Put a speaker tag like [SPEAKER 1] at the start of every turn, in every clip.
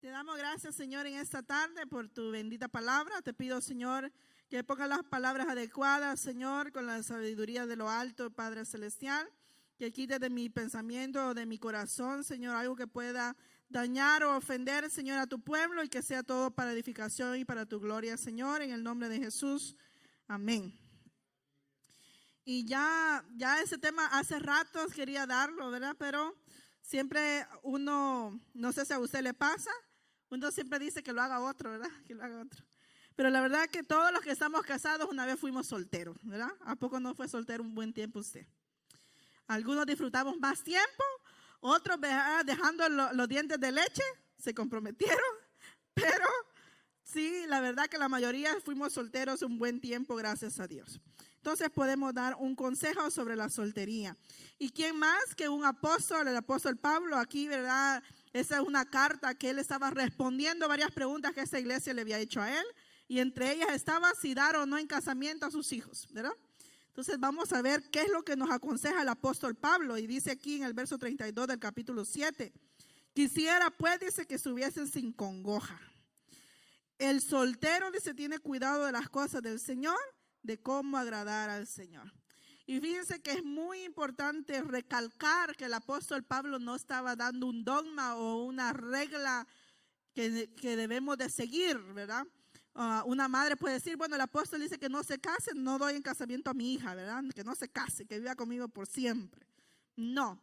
[SPEAKER 1] Te damos gracias, Señor, en esta tarde por tu bendita palabra. Te pido, Señor, que pongas las palabras adecuadas, Señor, con la sabiduría de lo alto, Padre Celestial. Que quites de mi pensamiento o de mi corazón, Señor, algo que pueda dañar o ofender, Señor, a tu pueblo, y que sea todo para edificación y para tu gloria, Señor, en el nombre de Jesús. Amén. Y ya ese tema hace ratos quería darlo, ¿verdad? Pero siempre uno, no sé si a usted le pasa, uno siempre dice que lo haga otro, ¿verdad? Que lo haga otro. Pero la verdad que todos los que estamos casados una vez fuimos solteros, ¿verdad? ¿A poco no fue soltero un buen tiempo usted? Algunos disfrutamos más tiempo, otros dejando los dientes de leche, se comprometieron, pero sí, la verdad que la mayoría fuimos solteros un buen tiempo, gracias a Dios. Entonces podemos dar un consejo sobre la soltería. ¿Y quién más que un apóstol, el apóstol Pablo? Aquí, ¿verdad? Esa es una carta que él estaba respondiendo varias preguntas que esta iglesia le había hecho a él. Y entre ellas estaba si dar o no en casamiento a sus hijos, ¿verdad? Entonces vamos a ver qué es lo que nos aconseja el apóstol Pablo. Y dice aquí en el verso 32 del capítulo 7. Quisiera pues, dice, que estuviesen sin congoja. El soltero, dice, tiene cuidado de las cosas del Señor, de cómo agradar al Señor. Y fíjense que es muy importante recalcar que el apóstol Pablo no estaba dando un dogma o una regla que debemos de seguir, ¿verdad? Una madre puede decir, bueno, el apóstol dice que no se case, no doy en casamiento a mi hija, ¿verdad? Que no se case, que viva conmigo por siempre. No,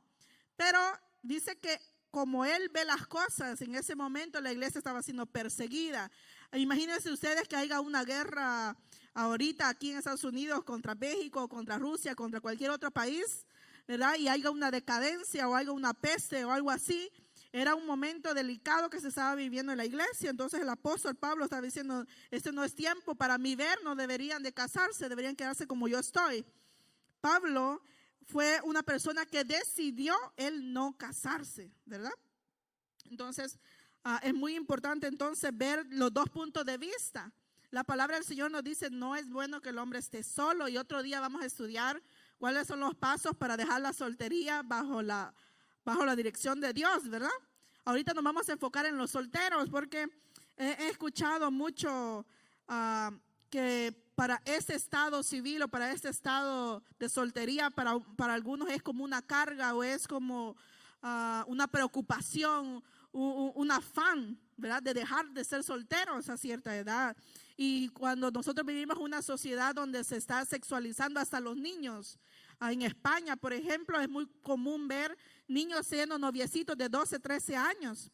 [SPEAKER 1] pero dice que como él ve las cosas, en ese momento la iglesia estaba siendo perseguida. Imagínense ustedes que haya una guerra ahorita aquí en Estados Unidos contra México, contra Rusia, contra cualquier otro país, ¿verdad? Y haya una decadencia o haya una peste o algo así. Era un momento delicado que se estaba viviendo en la iglesia. Entonces el apóstol Pablo estaba diciendo, este no es tiempo para mí ver, no deberían de casarse, deberían quedarse como yo estoy. Pablo fue una persona que decidió él no casarse, ¿verdad? Entonces es muy importante entonces ver los dos puntos de vista. La palabra del Señor nos dice, no es bueno que el hombre esté solo, y otro día vamos a estudiar cuáles son los pasos para dejar la soltería bajo la dirección de Dios, ¿verdad? Ahorita nos vamos a enfocar en los solteros porque he escuchado mucho que para este estado civil o para este estado de soltería, para algunos es como una carga o es como una preocupación, un afán, ¿verdad? De dejar de ser solteros a cierta edad. Y cuando nosotros vivimos en una sociedad donde se está sexualizando hasta los niños, en España, por ejemplo, es muy común ver niños siendo noviecitos de 12, 13 años,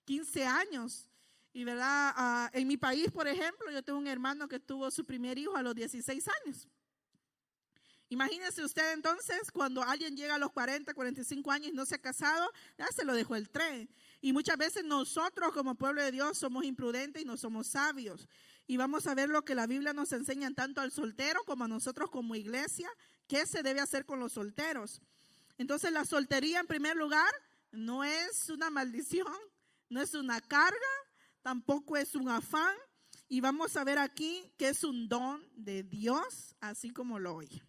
[SPEAKER 1] 15 años. Y verdad, en mi país, por ejemplo, yo tengo un hermano que tuvo su primer hijo a los 16 años. Imagínese usted entonces cuando alguien llega a los 40, 45 años y no se ha casado, ya se lo dejó el tren. Y muchas veces nosotros como pueblo de Dios somos imprudentes y no somos sabios. Y vamos a ver lo que la Biblia nos enseña tanto al soltero como a nosotros como iglesia, qué se debe hacer con los solteros. Entonces la soltería en primer lugar no es una maldición, no es una carga, tampoco es un afán. Y vamos a ver aquí que es un don de Dios, así como lo oye.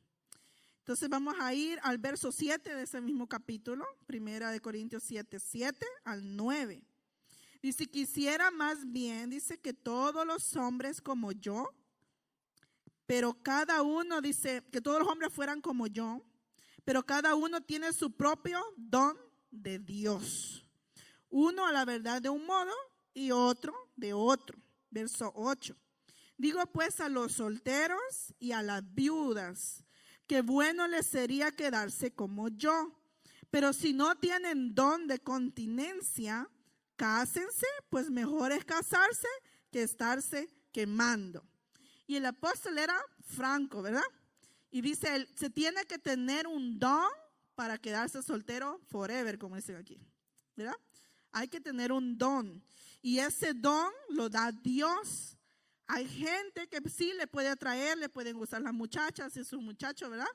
[SPEAKER 1] Entonces vamos a ir al verso 7 de ese mismo capítulo, 1 Corintios 7, 7 al 9. Dice, quisiera más bien, dice, que todos los hombres como yo, pero cada uno, dice, que todos los hombres fueran como yo, pero cada uno tiene su propio don de Dios. Uno a la verdad de un modo y otro de otro. Verso 8. Digo pues a los solteros y a las viudas, que bueno les sería quedarse como yo. Pero si no tienen don de continencia, cásense, pues mejor es casarse que estarse quemando. Y el apóstol era franco, ¿verdad? Y dice él, se tiene que tener un don para quedarse soltero forever, como dicen aquí, ¿verdad? Hay que tener un don. Y ese don lo da Dios. Hay gente que sí le puede atraer, le pueden gustar las muchachas y sus muchachos, ¿verdad?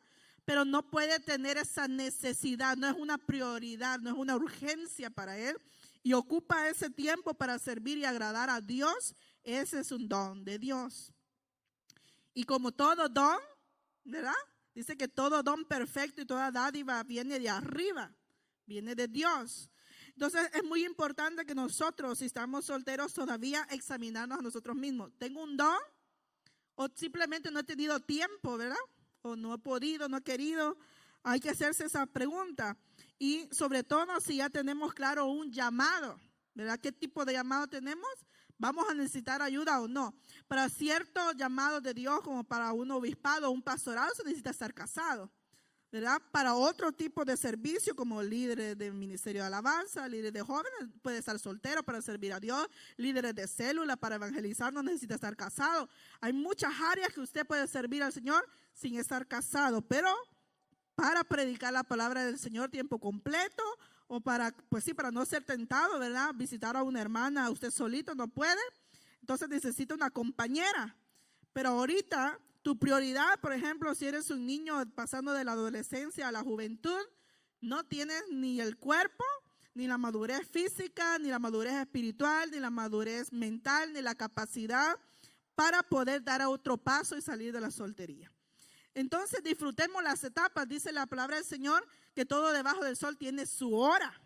[SPEAKER 1] Pero no puede tener esa necesidad, no es una prioridad, no es una urgencia para él. Y ocupa ese tiempo para servir y agradar a Dios. Ese es un don de Dios. Y como todo don, ¿verdad? Dice que todo don perfecto y toda dádiva viene de arriba, viene de Dios. Entonces es muy importante que nosotros, si estamos solteros, todavía examinarnos a nosotros mismos. ¿Tengo un don? ¿O simplemente no he tenido tiempo, verdad? ¿O no he podido, no he querido? Hay que hacerse esa pregunta. Y sobre todo si ya tenemos claro un llamado, ¿verdad? ¿Qué tipo de llamado tenemos? ¿Vamos a necesitar ayuda o no? Para ciertos llamados de Dios, como para un obispado o un pastorado, se necesita estar casado, ¿verdad? Para otro tipo de servicio, como líderes del ministerio de alabanza, líderes de jóvenes, puede estar soltero para servir a Dios, líderes de célula para evangelizar, no necesita estar casado. Hay muchas áreas que usted puede servir al Señor sin estar casado, pero para predicar la palabra del Señor tiempo completo, o para, pues sí, para no ser tentado, ¿verdad? Visitar a una hermana, usted solito no puede, entonces necesita una compañera. Pero ahorita tu prioridad, por ejemplo, si eres un niño pasando de la adolescencia a la juventud, no tienes ni el cuerpo, ni la madurez física, ni la madurez espiritual, ni la madurez mental, ni la capacidad para poder dar otro paso y salir de la soltería. Entonces disfrutemos las etapas. Dice la palabra del Señor que todo debajo del sol tiene su hora.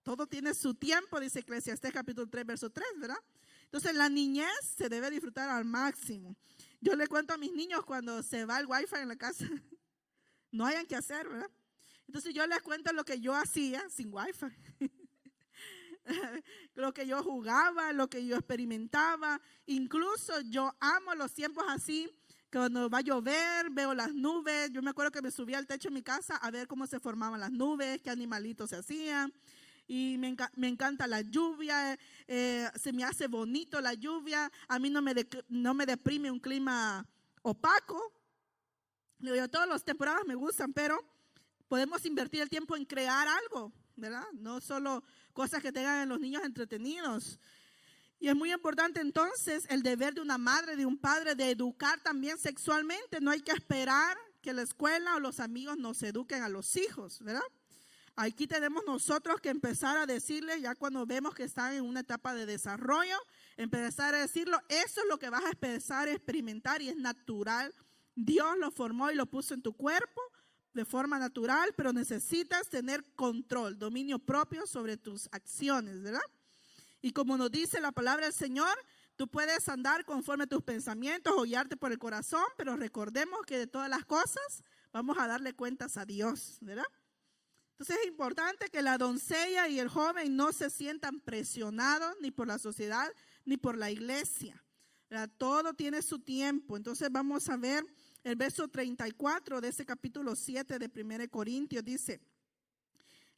[SPEAKER 1] Todo tiene su tiempo, dice Eclesiastés capítulo 3, verso 3, ¿verdad? Entonces la niñez se debe disfrutar al máximo. Yo le cuento a mis niños cuando se va el wifi en la casa, no hayan que hacer, ¿verdad? Entonces yo les cuento lo que yo hacía sin wifi. Lo que yo jugaba, lo que yo experimentaba. Incluso yo amo los tiempos así. Cuando va a llover, veo las nubes. Yo me acuerdo que me subía al techo de mi casa a ver cómo se formaban las nubes, qué animalitos se hacían. Y me encanta la lluvia, se me hace bonito la lluvia. A mí no me deprime un clima opaco. Todas las temporadas me gustan, pero podemos invertir el tiempo en crear algo, ¿verdad? No solo cosas que tengan a los niños entretenidos. Y es muy importante entonces el deber de una madre, de un padre, de educar también sexualmente. No hay que esperar que la escuela o los amigos nos eduquen a los hijos, ¿verdad? Aquí tenemos nosotros que empezar a decirles, ya cuando vemos que están en una etapa de desarrollo, empezar a decirlo, eso es lo que vas a empezar a experimentar y es natural. Dios lo formó y lo puso en tu cuerpo de forma natural, pero necesitas tener control, dominio propio sobre tus acciones, ¿verdad? Y como nos dice la palabra del Señor, tú puedes andar conforme a tus pensamientos o guiarte por el corazón, pero recordemos que de todas las cosas vamos a darle cuentas a Dios, ¿verdad? Entonces es importante que la doncella y el joven no se sientan presionados ni por la sociedad ni por la iglesia, ¿verdad? Todo tiene su tiempo. Entonces vamos a ver el verso 34 de ese capítulo 7 de 1 Corintios. Dice: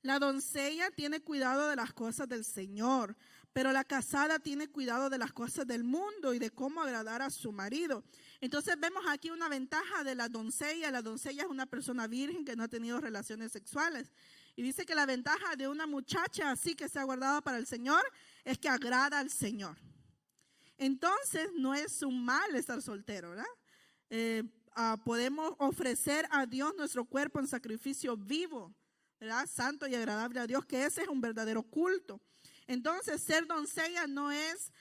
[SPEAKER 1] la doncella tiene cuidado de las cosas del Señor, pero la casada tiene cuidado de las cosas del mundo y de cómo agradar a su marido. Entonces vemos aquí una ventaja de la doncella. La doncella es una persona virgen que no ha tenido relaciones sexuales. Y dice que la ventaja de una muchacha así que se ha guardado para el Señor es que agrada al Señor. Entonces no es un mal estar soltero, ¿verdad? Podemos ofrecer a Dios nuestro cuerpo en sacrificio vivo, ¿verdad? Santo y agradable a Dios, que ese es un verdadero culto. Entonces ser doncella no es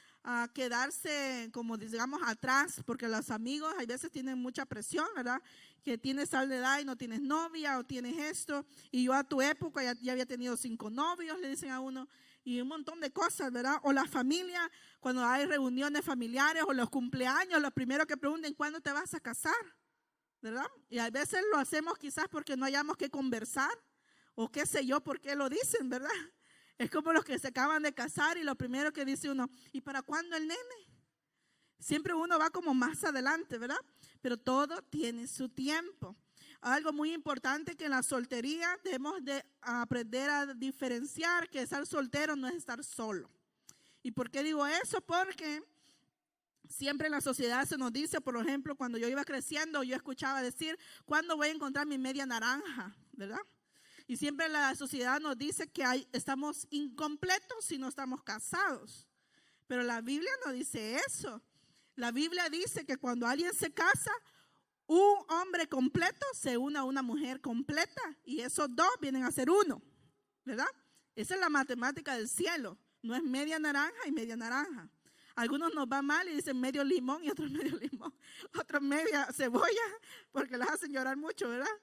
[SPEAKER 1] quedarse como digamos atrás, porque los amigos a veces tienen mucha presión, ¿verdad? Que tienes tal edad y no tienes novia, o tienes esto, y yo a tu época ya había tenido 5 novios, le dicen a uno, y un montón de cosas, ¿verdad? O la familia, cuando hay reuniones familiares o los cumpleaños, lo primero que preguntan, ¿cuándo te vas a casar? ¿Verdad? Y a veces lo hacemos quizás porque no hayamos que conversar, o qué sé yo por qué lo dicen, ¿verdad? Es como los que se acaban de casar y lo primero que dice uno, ¿y para cuándo el nene? Siempre uno va como más adelante, ¿verdad? Pero todo tiene su tiempo. Algo muy importante que en la soltería debemos de aprender a diferenciar que estar soltero no es estar solo. ¿Y por qué digo eso? Porque siempre en la sociedad se nos dice, por ejemplo, cuando yo iba creciendo, yo escuchaba decir, ¿cuándo voy a encontrar mi media naranja? ¿Verdad? Y siempre la sociedad nos dice que estamos incompletos si no estamos casados. Pero la Biblia no dice eso. La Biblia dice que cuando alguien se casa, un hombre completo se une a una mujer completa. Y esos dos vienen a ser uno, ¿verdad? Esa es la matemática del cielo. No es media naranja y media naranja. Algunos nos va mal y dicen medio limón y otros medio limón. Otros media cebolla porque las hacen llorar mucho, ¿verdad?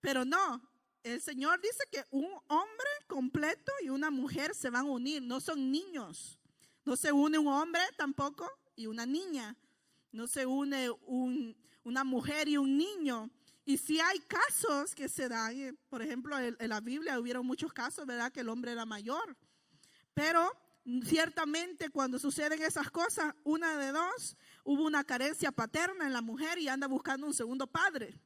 [SPEAKER 1] Pero no. el Señor dice que un hombre completo y una mujer se van a unir, no son niños. No se une un hombre tampoco y una niña. No se une una mujer y un niño. Y si hay casos que se dan, por ejemplo, en la Biblia hubieron muchos casos, ¿verdad? Que el hombre era mayor. Pero ciertamente cuando suceden esas cosas, una de dos, hubo una carencia paterna en la mujer y anda buscando un segundo padre.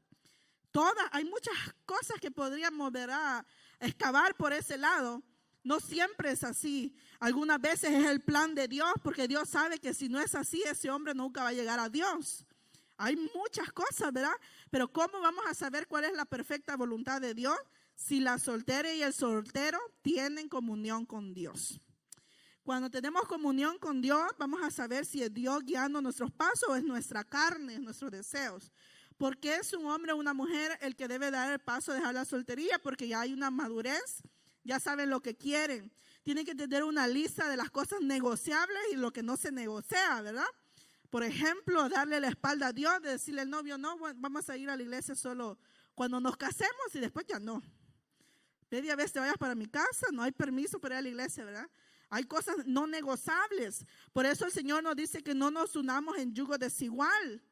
[SPEAKER 1] Hay muchas cosas que podríamos, ¿verdad?, excavar por ese lado. No siempre es así. Algunas veces es el plan de Dios, porque Dios sabe que si no es así, ese hombre nunca va a llegar a Dios. Hay muchas cosas, ¿verdad? Pero ¿cómo vamos a saber cuál es la perfecta voluntad de Dios si la soltera y el soltero tienen comunión con Dios? Cuando tenemos comunión con Dios, vamos a saber si es Dios guiando nuestros pasos o es nuestra carne, nuestros deseos. Porque es un hombre o una mujer el que debe dar el paso de dejar la soltería, porque ya hay una madurez, ya saben lo que quieren. Tienen que tener una lista de las cosas negociables y lo que no se negocia, ¿verdad? Por ejemplo, darle la espalda a Dios, de decirle al novio, no, vamos a ir a la iglesia solo cuando nos casemos y después ya no. Media vez te vayas para mi casa, no hay permiso para ir a la iglesia, ¿verdad? Hay cosas no negociables. Por eso el Señor nos dice que no nos unamos en yugo desigual,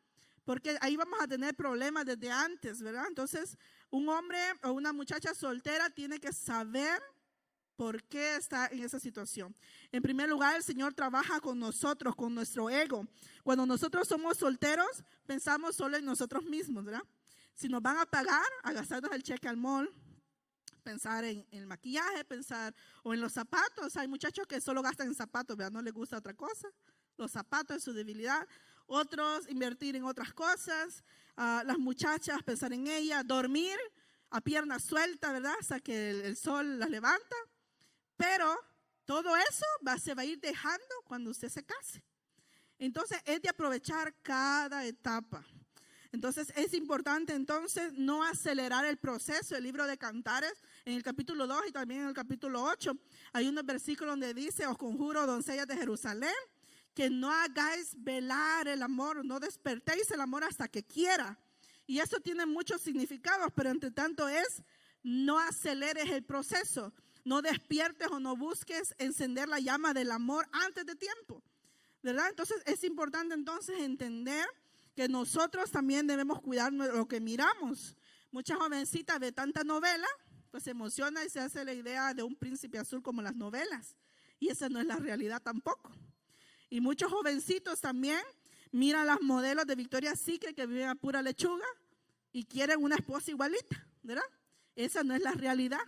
[SPEAKER 1] porque ahí vamos a tener problemas desde antes, ¿verdad? Entonces, un hombre o una muchacha soltera tiene que saber por qué está en esa situación. En primer lugar, el Señor trabaja con nosotros, con nuestro ego. Cuando nosotros somos solteros, pensamos solo en nosotros mismos, ¿verdad? Si nos van a pagar, a gastarnos el cheque al mall, pensar en el maquillaje, pensar o en los zapatos. Hay muchachos que solo gastan en zapatos, ¿verdad? No les gusta otra cosa. Los zapatos es su debilidad. Otros invertir en otras cosas. Las muchachas pensar en ella, dormir a pierna suelta, ¿verdad? Hasta que el sol las levanta. Pero todo eso se va a ir dejando cuando usted se case. Entonces es de aprovechar cada etapa. Entonces es importante entonces no acelerar el proceso. El libro de Cantares en el capítulo 2 y también en el capítulo 8 hay unos versículos donde dice: os conjuro, doncellas de Jerusalén, que no hagáis velar el amor, no despertéis el amor hasta que quiera. Y eso tiene muchos significados, pero entre tanto es: no aceleres el proceso, no despiertes o no busques encender la llama del amor antes de tiempo, ¿verdad? Entonces es importante entonces entender que nosotros también debemos cuidar lo que miramos. Muchas jovencitas de tanta novela, pues se emociona y se hace la idea de un príncipe azul como las novelas. Y esa no es la realidad tampoco. Y muchos jovencitos también miran las modelos de Victoria's Secret que viven a pura lechuga y quieren una esposa igualita, ¿verdad? Esa no es la realidad.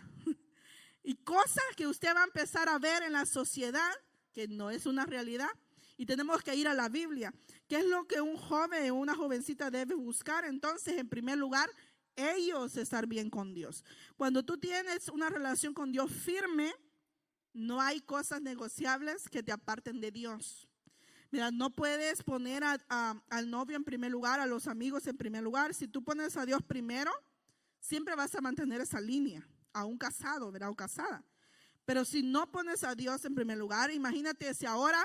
[SPEAKER 1] Y cosas que usted va a empezar a ver en la sociedad que no es una realidad. Y tenemos que ir a la Biblia. ¿Qué es lo que un joven o una jovencita debe buscar? Entonces, en primer lugar, ellos estar bien con Dios. Cuando tú tienes una relación con Dios firme, no hay cosas negociables que te aparten de Dios. Mira, no puedes poner al novio en primer lugar, a los amigos en primer lugar. Si tú pones a Dios primero, siempre vas a mantener esa línea, aún casado, ¿verdad? O casada. Pero si no pones a Dios en primer lugar, imagínate si ahora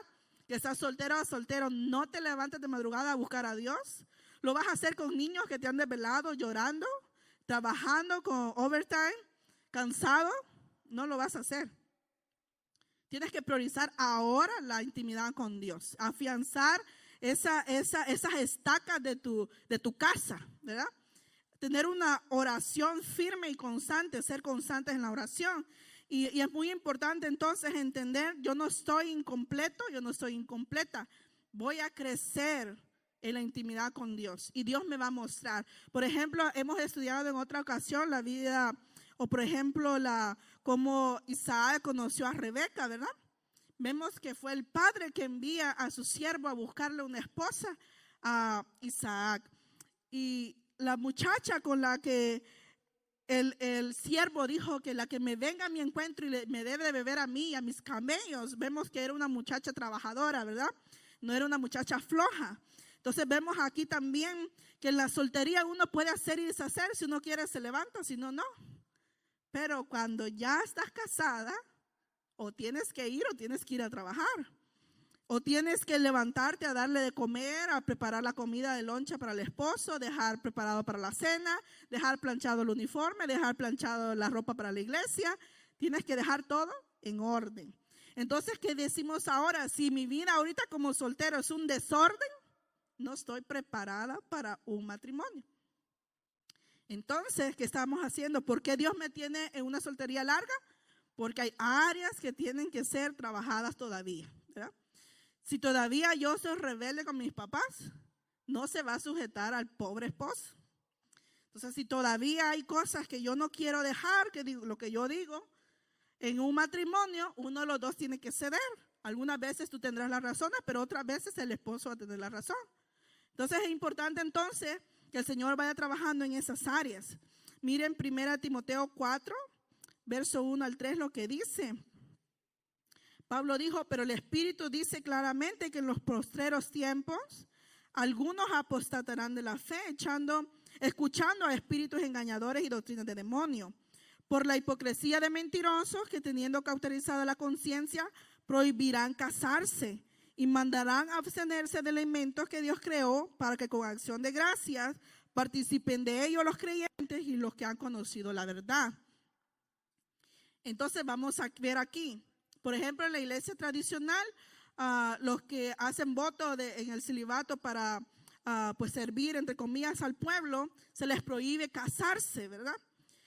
[SPEAKER 1] que estás soltero o soltero, no te levantes de madrugada a buscar a Dios. Lo vas a hacer con niños que te han desvelado, llorando, trabajando con overtime, cansado. No lo vas a hacer. Tienes que priorizar ahora la intimidad con Dios. Afianzar esas estacas de tu casa, ¿verdad? Tener una oración firme y constante, ser constantes en la oración. Y es muy importante entonces entender, yo no estoy incompleto, yo no estoy incompleta. Voy a crecer en la intimidad con Dios y Dios me va a mostrar. Por ejemplo, hemos estudiado en otra ocasión la vida, o por ejemplo, cómo Isaac conoció a Rebeca, ¿verdad? Vemos que fue el padre que envía a su siervo a buscarle una esposa a Isaac. Y la muchacha con la que el siervo dijo que la que me venga a mi encuentro y me debe de beber a mí y a mis camellos, vemos que era una muchacha trabajadora, ¿verdad? No era una muchacha floja. Entonces vemos aquí también que en la soltería uno puede hacer y deshacer. Si uno quiere se levanta, si no, no. Pero cuando ya estás casada, o tienes que ir a trabajar. O tienes que levantarte a darle de comer, a preparar la comida de loncha para el esposo, dejar preparado para la cena, dejar planchado el uniforme, dejar planchado la ropa para la iglesia. Tienes que dejar todo en orden. Entonces, ¿qué decimos ahora? Si mi vida ahorita como soltero es un desorden, no estoy preparada para un matrimonio. Entonces, ¿qué estamos haciendo? ¿Por qué Dios me tiene en una soltería larga? Porque hay áreas que tienen que ser trabajadas todavía, ¿verdad? Si todavía yo soy rebelde con mis papás, no se va a sujetar al pobre esposo. Entonces, si todavía hay cosas que yo no quiero dejar, que digo, lo que yo digo, en un matrimonio, uno de los dos tiene que ceder. Algunas veces tú tendrás las razones, pero otras veces el esposo va a tener la razón. Entonces, es importante entonces que el Señor vaya trabajando en esas áreas. Miren 1 Timoteo 4, verso 1 al 3, lo que dice. Pablo dijo, pero el Espíritu dice claramente que en los postreros tiempos algunos apostatarán de la fe, escuchando a espíritus engañadores y doctrinas de demonio, por la hipocresía de mentirosos que teniendo cauterizada la conciencia prohibirán casarse y mandarán abstenerse de alimentos que Dios creó para que con acción de gracias participen de ellos los creyentes y los que han conocido la verdad. Entonces vamos a ver aquí. Por ejemplo, en la iglesia tradicional, los que hacen voto en el celibato para pues servir, entre comillas, al pueblo, se les prohíbe casarse, ¿verdad?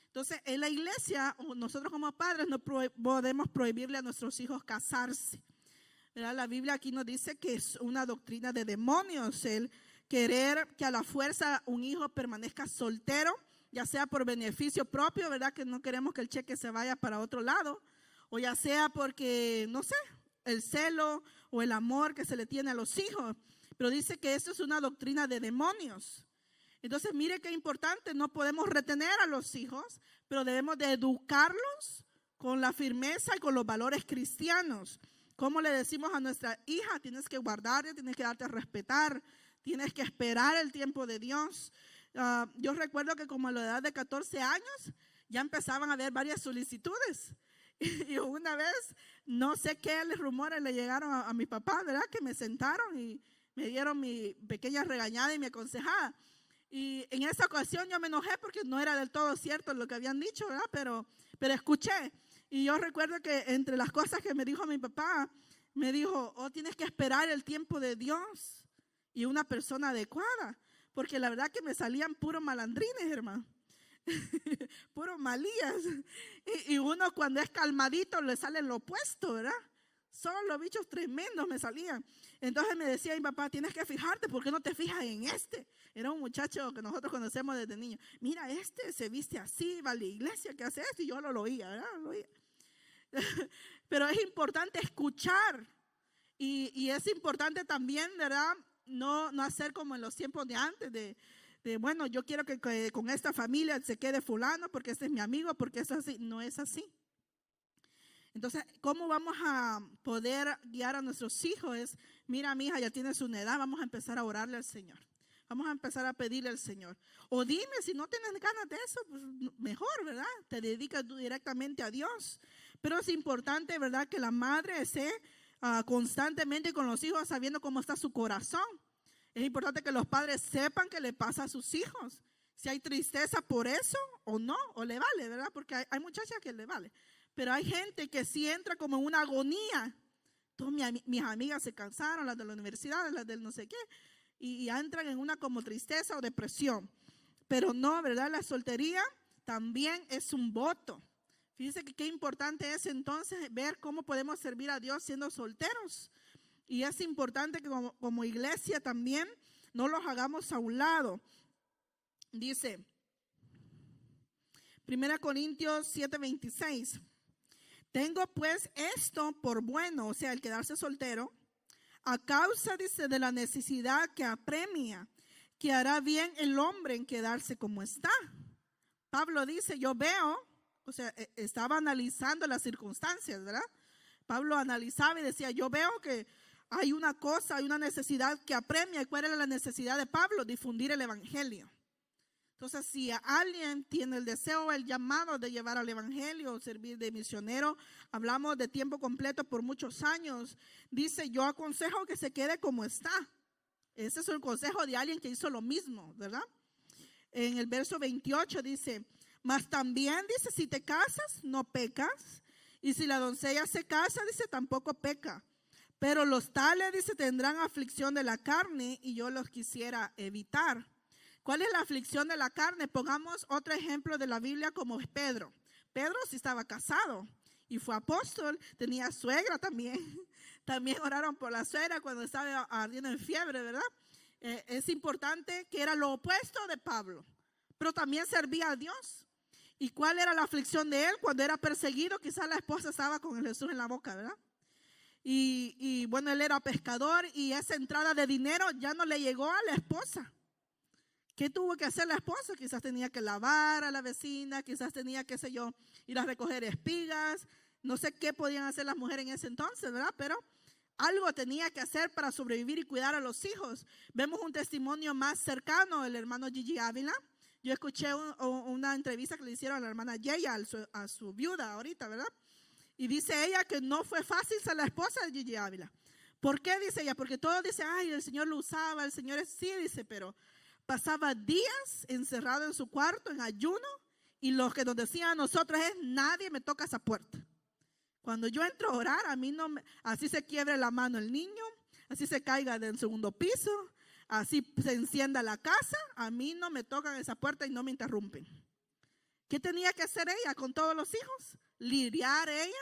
[SPEAKER 1] Entonces, en la iglesia, nosotros como padres no podemos prohibirle a nuestros hijos casarse, ¿verdad? La Biblia aquí nos dice que es una doctrina de demonios el querer que a la fuerza un hijo permanezca soltero, ya sea por beneficio propio, ¿verdad? Que no queremos que el cheque se vaya para otro lado, o ya sea porque, no sé, el celo o el amor que se le tiene a los hijos. Pero dice que esto es una doctrina de demonios. Entonces, mire qué importante, no podemos retener a los hijos, pero debemos de educarlos con la firmeza y con los valores cristianos. Como le decimos a nuestra hija, tienes que guardarte, tienes que darte a respetar, tienes que esperar el tiempo de Dios. Yo recuerdo que como a la edad de 14 años ya empezaban a haber varias solicitudes. Y una vez, no sé qué rumores le llegaron a mi papá, ¿verdad? Que me sentaron y me dieron mi pequeña regañada y mi aconsejada. Y en esa ocasión yo me enojé porque no era del todo cierto lo que habían dicho, ¿verdad? Pero escuché. Y yo recuerdo que entre las cosas que me dijo mi papá, me dijo, tienes que esperar el tiempo de Dios y una persona adecuada. Porque la verdad que me salían puros malandrines, hermano. Puros malías. Y uno cuando es calmadito le sale lo opuesto, ¿verdad? Son los bichos tremendos me salían. Entonces me decía mi papá, tienes que fijarte, ¿por qué no te fijas en este? Era un muchacho que nosotros conocemos desde niño. Mira, este se viste así, va a la iglesia, ¿qué hace esto? Y yo lo oía, ¿verdad? Lo oía. Pero es importante escuchar. Y es importante también, ¿verdad? No hacer como en los tiempos de antes, bueno, yo quiero que con esta familia se quede fulano porque este es mi amigo, porque eso es así. No es así. Entonces, ¿cómo vamos a poder guiar a nuestros hijos? Mira, mi hija ya tiene su edad, vamos a empezar a orarle al Señor. Vamos a empezar a pedirle al Señor. O dime, si no tienes ganas de eso, pues mejor, ¿verdad? Te dedicas tú directamente a Dios. Pero es importante, ¿verdad? Que la madre esté constantemente con los hijos sabiendo cómo está su corazón. Es importante que los padres sepan qué le pasa a sus hijos. Si hay tristeza por eso o no, o le vale, ¿verdad? Porque hay muchachas que le vale. Pero hay gente que sí entra como en una agonía. Todas mis amigas se cansaron, las de la universidad, las del no sé qué, y entran en una como tristeza o depresión. Pero no, ¿verdad? La soltería también es un voto. Fíjense que qué importante es entonces ver cómo podemos servir a Dios siendo solteros. Y es importante que como iglesia también no los hagamos a un lado. Dice 1 Corintios 7:26. Tengo pues esto por bueno, o sea, el quedarse soltero, a causa, dice, de la necesidad que apremia, que hará bien el hombre en quedarse como está. Pablo dice, yo veo, o sea, estaba analizando las circunstancias, ¿verdad? Pablo analizaba y decía, yo veo que hay una cosa, hay una necesidad que apremia. ¿Y cuál era la necesidad de Pablo? Difundir el evangelio. Entonces, si alguien tiene el deseo, el llamado de llevar al evangelio, servir de misionero, hablamos de tiempo completo por muchos años, dice, yo aconsejo que se quede como está. Ese es el consejo de alguien que hizo lo mismo, ¿verdad? En el verso 28 dice, mas también dice, si te casas, no pecas. Y si la doncella se casa, dice, tampoco peca. Pero los tales, dice, tendrán aflicción de la carne y yo los quisiera evitar. ¿Cuál es la aflicción de la carne? Pongamos otro ejemplo de la Biblia como es Pedro. Pedro sí estaba casado y fue apóstol, tenía suegra también. También oraron por la suegra cuando estaba ardiendo en fiebre, ¿verdad? Es importante que era lo opuesto de Pablo, pero también servía a Dios. ¿Y cuál era la aflicción de él? Cuando era perseguido, quizás la esposa estaba con el Jesús en la boca, ¿verdad? Y bueno, él era pescador y esa entrada de dinero ya no le llegó a la esposa. ¿Qué tuvo que hacer la esposa? Quizás tenía que lavar a la vecina, quizás tenía, qué sé yo, ir a recoger espigas. No sé qué podían hacer las mujeres en ese entonces, ¿verdad? Pero algo tenía que hacer para sobrevivir y cuidar a los hijos. Vemos un testimonio más cercano, el hermano Gigi Ávila. Yo escuché una entrevista que le hicieron a la hermana Yeya, a su viuda ahorita, ¿verdad? Y dice ella que no fue fácil ser la esposa de Gigi Ávila. ¿Por qué? Dice ella, porque todos dicen, ay, el Señor lo usaba, el Señor es sí, dice, pero pasaba días encerrado en su cuarto, en ayuno, y lo que nos decían a nosotros es, nadie me toca esa puerta. Cuando yo entro a orar, a mí no me, así se quiebre la mano el niño, así se caiga del segundo piso, así se encienda la casa, a mí no me tocan esa puerta y no me interrumpen. ¿Qué tenía que hacer ella con todos los hijos? Lidiar ella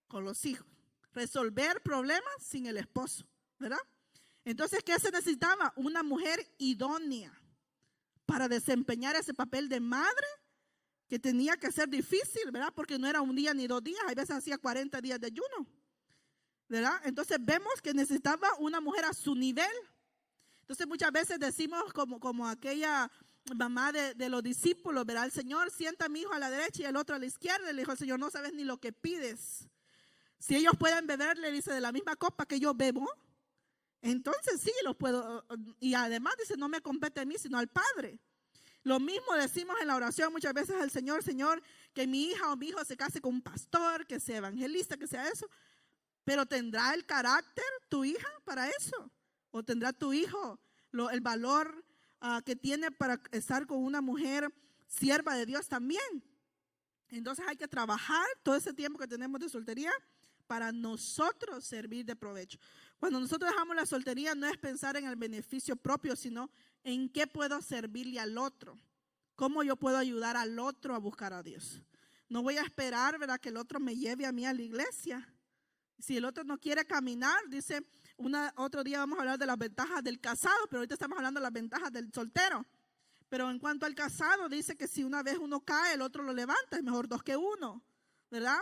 [SPEAKER 1] con los hijos, resolver problemas sin el esposo, ¿verdad? Entonces, ¿qué se necesitaba? Una mujer idónea para desempeñar ese papel de madre que tenía que ser difícil, ¿verdad? Porque no era un día ni 2 días, a veces hacía 40 días de ayuno, ¿verdad? Entonces vemos que necesitaba una mujer a su nivel. Entonces muchas veces decimos como aquella mamá de los discípulos, ¿verdad? El Señor sienta a mi hijo a la derecha y el otro a la izquierda. Le dijo el Señor, no sabes ni lo que pides. Si ellos pueden beber, le dice, de la misma copa que yo bebo, entonces sí los puedo. Y además dice, no me compete a mí, sino al Padre. Lo mismo decimos en la oración muchas veces al Señor, Señor, que mi hija o mi hijo se case con un pastor, que sea evangelista, que sea eso. Pero ¿tendrá el carácter tu hija para eso? ¿O tendrá tu hijo el valor que tiene para estar con una mujer sierva de Dios también? Entonces hay que trabajar todo ese tiempo que tenemos de soltería para nosotros servir de provecho. Cuando nosotros dejamos la soltería no es pensar en el beneficio propio, sino en qué puedo servirle al otro. Cómo yo puedo ayudar al otro a buscar a Dios. No voy a esperar, ¿verdad?, que el otro me lleve a mí a la iglesia. Si el otro no quiere caminar, dice, otro día vamos a hablar de las ventajas del casado, pero ahorita estamos hablando de las ventajas del soltero. Pero en cuanto al casado, dice que si una vez uno cae, el otro lo levanta, es mejor 2 que 1, ¿verdad?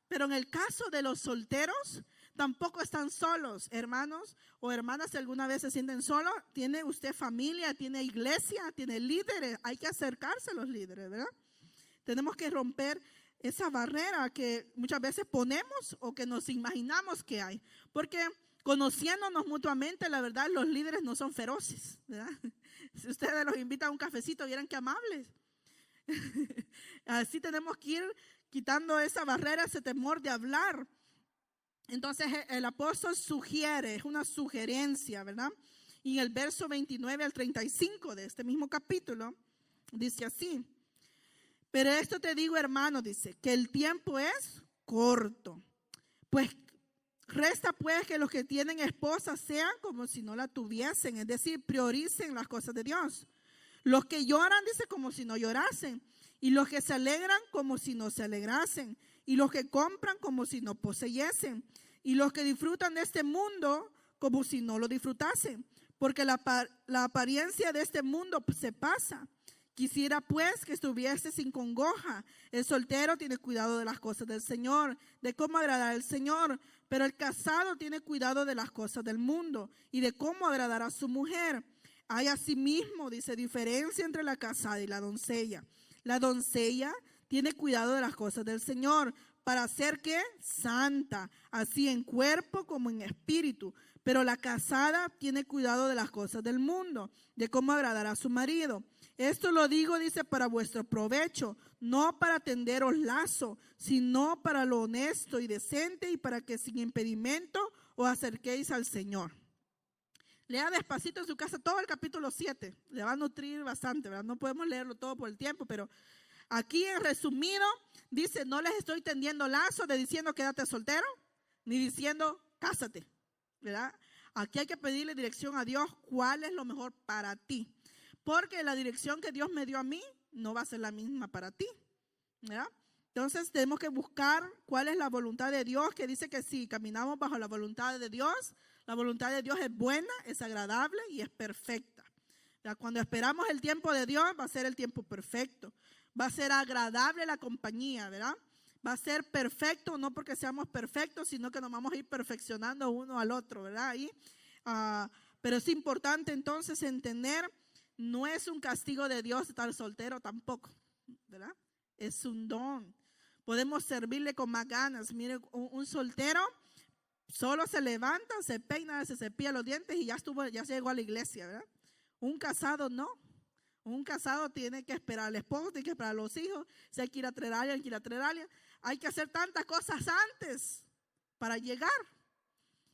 [SPEAKER 1] Pero en el caso de los solteros, tampoco están solos, hermanos o hermanas. Si alguna vez se sienten solos, tiene usted familia, tiene iglesia, tiene líderes. Hay que acercarse a los líderes, ¿verdad? Tenemos que romper esa barrera que muchas veces ponemos o que nos imaginamos que hay. Porque conociéndonos mutuamente, la verdad, los líderes no son feroces, ¿verdad? Si ustedes los invitan a un cafecito, vieran qué amables. Así tenemos que ir quitando esa barrera, ese temor de hablar. Entonces el apóstol sugiere, es una sugerencia, ¿verdad? Y en el verso 29 al 35 de este mismo capítulo, dice así: pero esto te digo, hermano, dice, que el tiempo es corto. Pues resta pues que los que tienen esposa sean como si no la tuviesen, es decir, prioricen las cosas de Dios. Los que lloran, dice, como si no llorasen. Y los que se alegran como si no se alegrasen, y los que compran como si no poseyesen, y los que disfrutan de este mundo como si no lo disfrutasen, porque la apariencia de este mundo se pasa. Quisiera pues que estuviese sin congoja. El soltero tiene cuidado de las cosas del Señor, de cómo agradar al Señor, pero el casado tiene cuidado de las cosas del mundo y de cómo agradar a su mujer. Hay asimismo, dice, diferencia entre la casada y la doncella. La doncella tiene cuidado de las cosas del Señor para ser ¿qué? Santa, así en cuerpo como en espíritu. Pero la casada tiene cuidado de las cosas del mundo, de cómo agradar a su marido. Esto lo digo, dice, para vuestro provecho, no para tenderos lazo, sino para lo honesto y decente y para que sin impedimento os acerquéis al Señor. Lea despacito en su casa todo el capítulo 7, le va a nutrir bastante, ¿verdad? No podemos leerlo todo por el tiempo, pero aquí en resumido dice, no les estoy tendiendo lazo de diciendo quédate soltero, ni diciendo cásate, ¿verdad? Aquí hay que pedirle dirección a Dios, cuál es lo mejor para ti. Porque la dirección que Dios me dio a mí no va a ser la misma para ti, ¿verdad? Entonces tenemos que buscar cuál es la voluntad de Dios, que dice que si caminamos bajo la voluntad de Dios, la voluntad de Dios es buena, es agradable y es perfecta. ¿Verdad? Cuando esperamos el tiempo de Dios, va a ser el tiempo perfecto. Va a ser agradable la compañía, ¿verdad? Va a ser perfecto, no porque seamos perfectos, sino que nos vamos a ir perfeccionando uno al otro, ¿verdad? Pero es importante entonces entender, no es un castigo de Dios estar soltero tampoco, ¿verdad? Es un don. Podemos servirle con más ganas. Mire, un soltero solo se levanta, se peina, se cepilla los dientes y ya llegó a la iglesia, ¿verdad? Un casado no. Un casado tiene que esperar al esposo, tiene que esperar a los hijos, si hay que ir a traer a alguien, hay que ir a traer a alguien. Hay que hacer tantas cosas antes para llegar.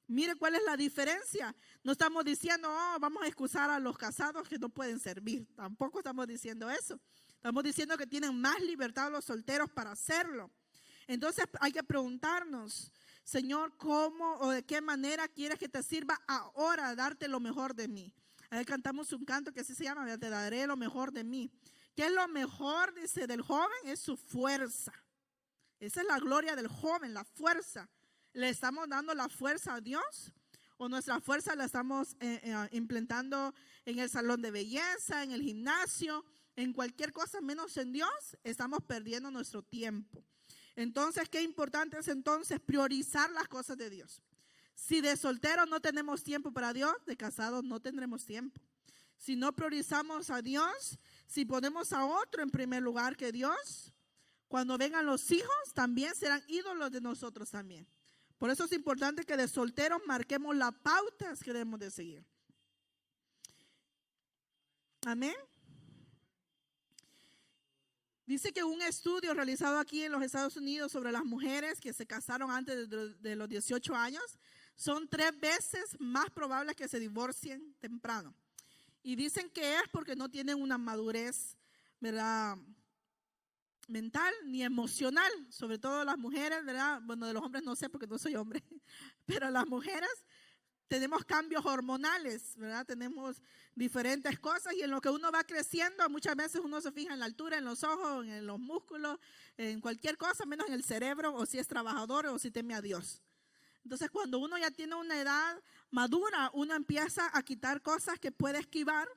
[SPEAKER 1] Mire cuál es la diferencia. No estamos diciendo, oh, vamos a excusar a los casados que no pueden servir. Tampoco estamos diciendo eso. Estamos diciendo que tienen más libertad los solteros para hacerlo. Entonces hay que preguntarnos, Señor, ¿cómo o de qué manera quieres que te sirva ahora a darte lo mejor de mí? Ahí cantamos un canto que así se llama, te daré lo mejor de mí. ¿Qué es lo mejor, dice, del joven? Es su fuerza. Esa es la gloria del joven, la fuerza. ¿Le estamos dando la fuerza a Dios? ¿O nuestra fuerza la estamos implementando en el salón de belleza, en el gimnasio, en cualquier cosa menos en Dios? Estamos perdiendo nuestro tiempo. Entonces, qué importante es entonces priorizar las cosas de Dios. Si de solteros no tenemos tiempo para Dios, de casados no tendremos tiempo. Si no priorizamos a Dios, si ponemos a otro en primer lugar que Dios, cuando vengan los hijos también serán ídolos de nosotros también. Por eso es importante que de solteros marquemos las pautas que debemos de seguir. Amén. Dice que un estudio realizado aquí en los Estados Unidos sobre las mujeres que se casaron antes de los 18 años son 3 veces más probables que se divorcien temprano. Y dicen que es porque no tienen una madurez, ¿verdad?, mental ni emocional, sobre todo las mujeres, ¿verdad? Bueno, de los hombres no sé porque no soy hombre, pero las mujeres tenemos cambios hormonales, ¿verdad? Tenemos diferentes cosas y en lo que uno va creciendo, muchas veces uno se fija en la altura, en los ojos, en los músculos, en cualquier cosa, menos en el cerebro, o si es trabajador o si teme a Dios. Entonces, cuando uno ya tiene una edad madura, uno empieza a quitar cosas que puede esquivar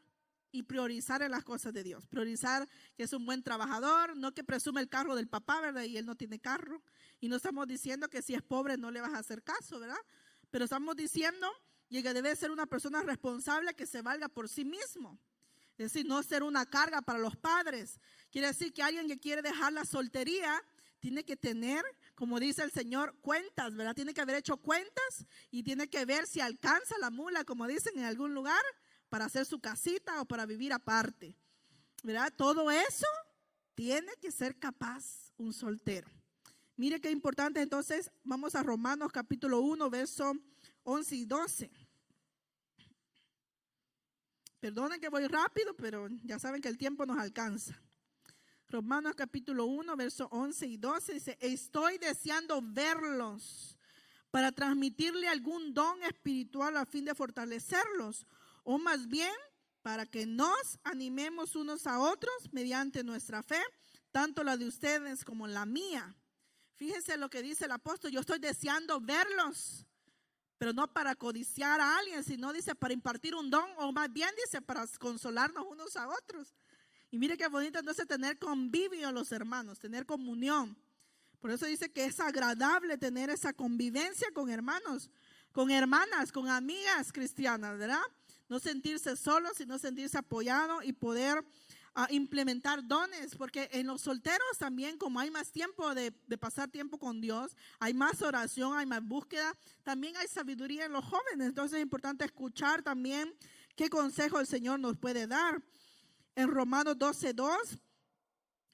[SPEAKER 1] y priorizar en las cosas de Dios. Priorizar que es un buen trabajador, no que presume el carro del papá, ¿verdad? Y él no tiene carro. Y no estamos diciendo que si es pobre no le vas a hacer caso, ¿verdad? Pero estamos diciendo que debe ser una persona responsable que se valga por sí mismo. Es decir, no ser una carga para los padres. Quiere decir que alguien que quiere dejar la soltería tiene que tener, como dice el Señor, cuentas, ¿verdad? Tiene que haber hecho cuentas y tiene que ver si alcanza la mula, como dicen, en algún lugar para hacer su casita o para vivir aparte, ¿verdad? Todo eso tiene que ser capaz un soltero. Mire qué importante. Entonces vamos a Romanos capítulo 1, verso 11 y 12. Perdonen que voy rápido, pero ya saben que el tiempo nos alcanza. Romanos capítulo 1, verso 11 y 12 dice: estoy deseando verlos para transmitirle algún don espiritual a fin de fortalecerlos, o más bien para que nos animemos unos a otros mediante nuestra fe, tanto la de ustedes como la mía. Fíjense lo que dice el apóstol: yo estoy deseando verlos, pero no para codiciar a alguien, sino dice para impartir un don, o más bien dice para consolarnos unos a otros. Y mire qué bonito entonces tener convivio los hermanos, tener comunión. Por eso dice que es agradable tener esa convivencia con hermanos, con hermanas, con amigas cristianas, ¿verdad? No sentirse solo, sino sentirse apoyado y poder implementar dones, porque en los solteros también, como hay más tiempo de pasar tiempo con Dios, hay más oración, hay más búsqueda, también hay sabiduría en los jóvenes. Entonces es importante escuchar también qué consejo el Señor nos puede dar. En Romanos 12:2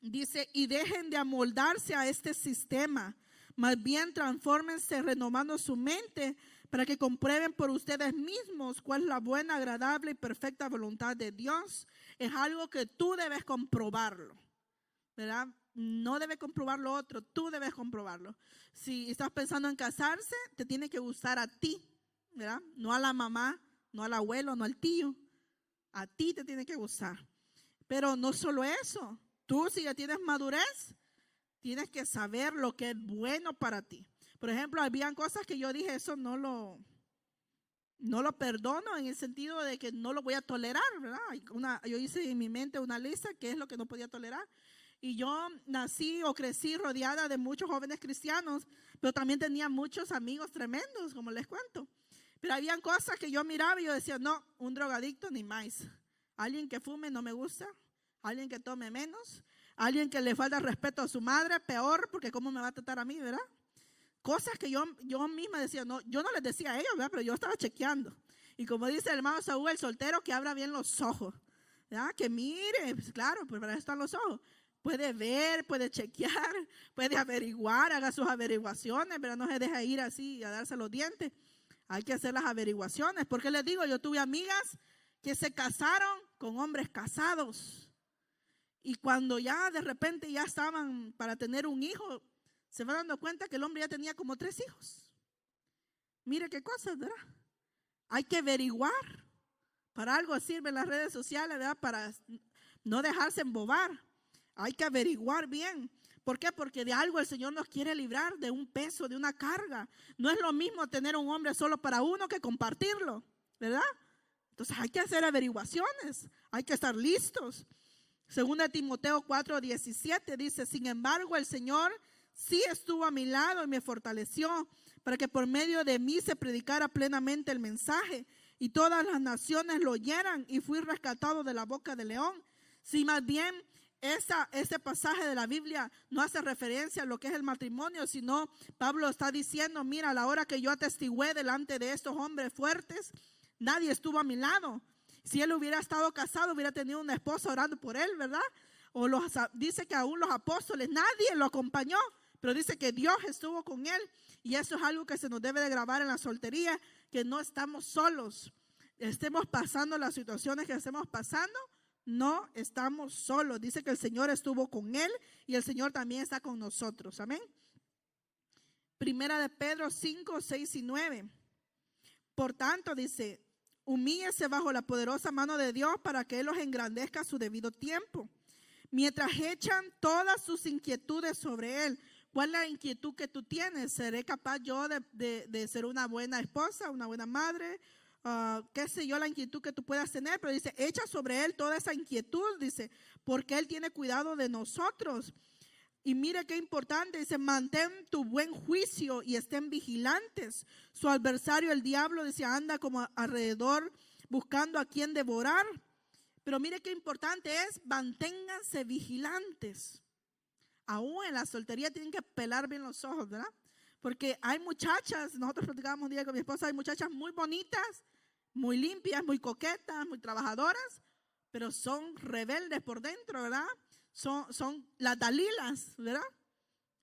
[SPEAKER 1] dice, y dejen de amoldarse a este sistema, más bien transfórmense renovando su mente para que comprueben por ustedes mismos cuál es la buena, agradable y perfecta voluntad de Dios. Es algo que tú debes comprobarlo, ¿verdad? No debe comprobarlo otro, tú debes comprobarlo. Si estás pensando en casarse, te tiene que gustar a ti, ¿verdad? No a la mamá, no al abuelo, no al tío. A ti te tiene que gustar. Pero no solo eso, tú si ya tienes madurez, tienes que saber lo que es bueno para ti. Por ejemplo, habían cosas que yo dije, eso no lo perdono, en el sentido de que no lo voy a tolerar, ¿verdad? Yo hice en mi mente una lista que es lo que no podía tolerar. Y yo nací o crecí rodeada de muchos jóvenes cristianos, pero también tenía muchos amigos tremendos, como les cuento. Pero habían cosas que yo miraba y yo decía, no, un drogadicto ni más. Alguien que fume no me gusta, alguien que tome menos, alguien que le falta respeto a su madre, peor, porque cómo me va a tratar a mí, ¿verdad? Cosas que yo misma decía, no, yo no les decía a ellos, ¿verdad? Pero yo estaba chequeando. Y como dice el hermano Saúl, el soltero, que abra bien los ojos, ¿verdad? Que mire, pues claro, pues para eso están los ojos. Puede ver, puede chequear, puede averiguar, haga sus averiguaciones, pero no se deja ir así a darse los dientes. Hay que hacer las averiguaciones. Porque les digo, yo tuve amigas que se casaron con hombres casados. Y cuando ya de repente ya estaban para tener un hijo, se van dando cuenta que el hombre ya tenía como 3 hijos. Mire qué cosas, ¿verdad? Hay que averiguar. Para algo sirven las redes sociales, ¿verdad? Para no dejarse embobar. Hay que averiguar bien. ¿Por qué? Porque de algo el Señor nos quiere librar, de un peso, de una carga. No es lo mismo tener un hombre solo para uno que compartirlo, ¿verdad? Entonces hay que hacer averiguaciones, hay que estar listos. Segunda Timoteo 4:17 dice, sin embargo el Señor sí estuvo a mi lado y me fortaleció para que por medio de mí se predicara plenamente el mensaje y todas las naciones lo oyeran, y fui rescatado de la boca del león. Si más bien ese pasaje de la Biblia no hace referencia a lo que es el matrimonio, sino Pablo está diciendo, mira, a la hora que yo atestigué delante de estos hombres fuertes, nadie estuvo a mi lado. Si él hubiera estado casado, hubiera tenido una esposa orando por él, ¿verdad? O dice que aún los apóstoles, nadie lo acompañó, pero dice que Dios estuvo con él. Y eso es algo que se nos debe de grabar en la soltería, que no estamos solos. Estemos pasando las situaciones que estemos pasando, no estamos solos. Dice que el Señor estuvo con él y el Señor también está con nosotros. Amén. Primera de Pedro 5:6-9. Por tanto, dice, humíllese bajo la poderosa mano de Dios para que Él los engrandezca a su debido tiempo. Mientras echan todas sus inquietudes sobre Él. ¿Cuál es la inquietud que tú tienes? ¿Seré capaz yo de ser una buena esposa, una buena madre? Qué sé yo, la inquietud que tú puedas tener, pero dice, echa sobre Él toda esa inquietud, dice, porque Él tiene cuidado de nosotros. Y mire qué importante, dice, mantén tu buen juicio y estén vigilantes. Su adversario, el diablo, dice, anda como alrededor buscando a quien devorar. Pero mire qué importante es, manténganse vigilantes. Aún en la soltería tienen que pelar bien los ojos, ¿verdad? Porque hay muchachas, nosotros platicábamos un día con mi esposa, hay muchachas muy bonitas, muy limpias, muy coquetas, muy trabajadoras, pero son rebeldes por dentro, ¿verdad? Son las Dalilas, ¿verdad?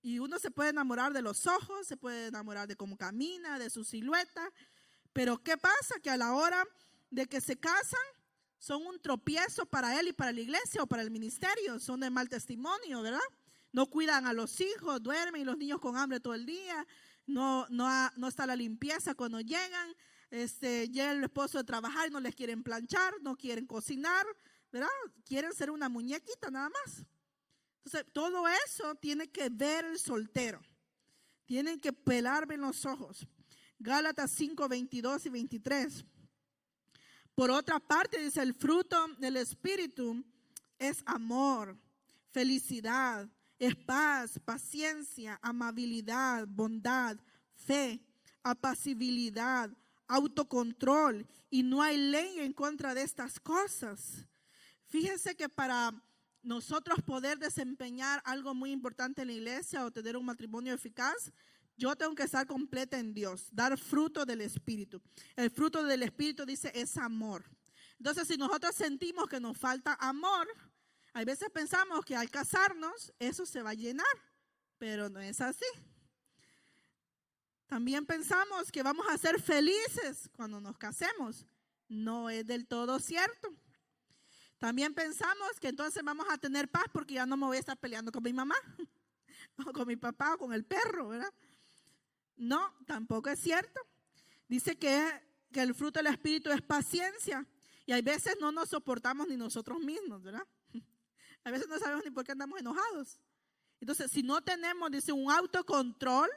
[SPEAKER 1] Y uno se puede enamorar de los ojos, se puede enamorar de cómo camina, de su silueta, pero ¿qué pasa? Que a la hora de que se casan, son un tropiezo para él y para la iglesia o para el ministerio, son de mal testimonio, ¿verdad? No cuidan a los hijos, duermen y los niños con hambre todo el día, no está la limpieza cuando llegan, llega el esposo de trabajar y no les quieren planchar, no quieren cocinar, ¿verdad? Quieren ser una muñequita nada más. Entonces, todo eso tiene que ver el soltero. Tienen que pelar bien los ojos. Gálatas 5:22-23. Por otra parte, dice, el fruto del Espíritu es amor, felicidad, es paz, paciencia, amabilidad, bondad, fe, apacibilidad, autocontrol. Y no hay ley en contra de estas cosas. Fíjense que para nosotros poder desempeñar algo muy importante en la iglesia o tener un matrimonio eficaz, yo tengo que estar completa en Dios, dar fruto del Espíritu. El fruto del Espíritu dice es amor. Entonces, si nosotros sentimos que nos falta amor, a veces pensamos que al casarnos eso se va a llenar, pero no es así. También pensamos que vamos a ser felices cuando nos casemos. No es del todo cierto. También pensamos que entonces vamos a tener paz porque ya no me voy a estar peleando con mi mamá, o con mi papá, o con el perro, ¿verdad? No, tampoco es cierto. Dice que el fruto del Espíritu es paciencia. Y hay veces no nos soportamos ni nosotros mismos, ¿verdad? A veces no sabemos ni por qué andamos enojados. Entonces, si no tenemos, dice, un autocontrol,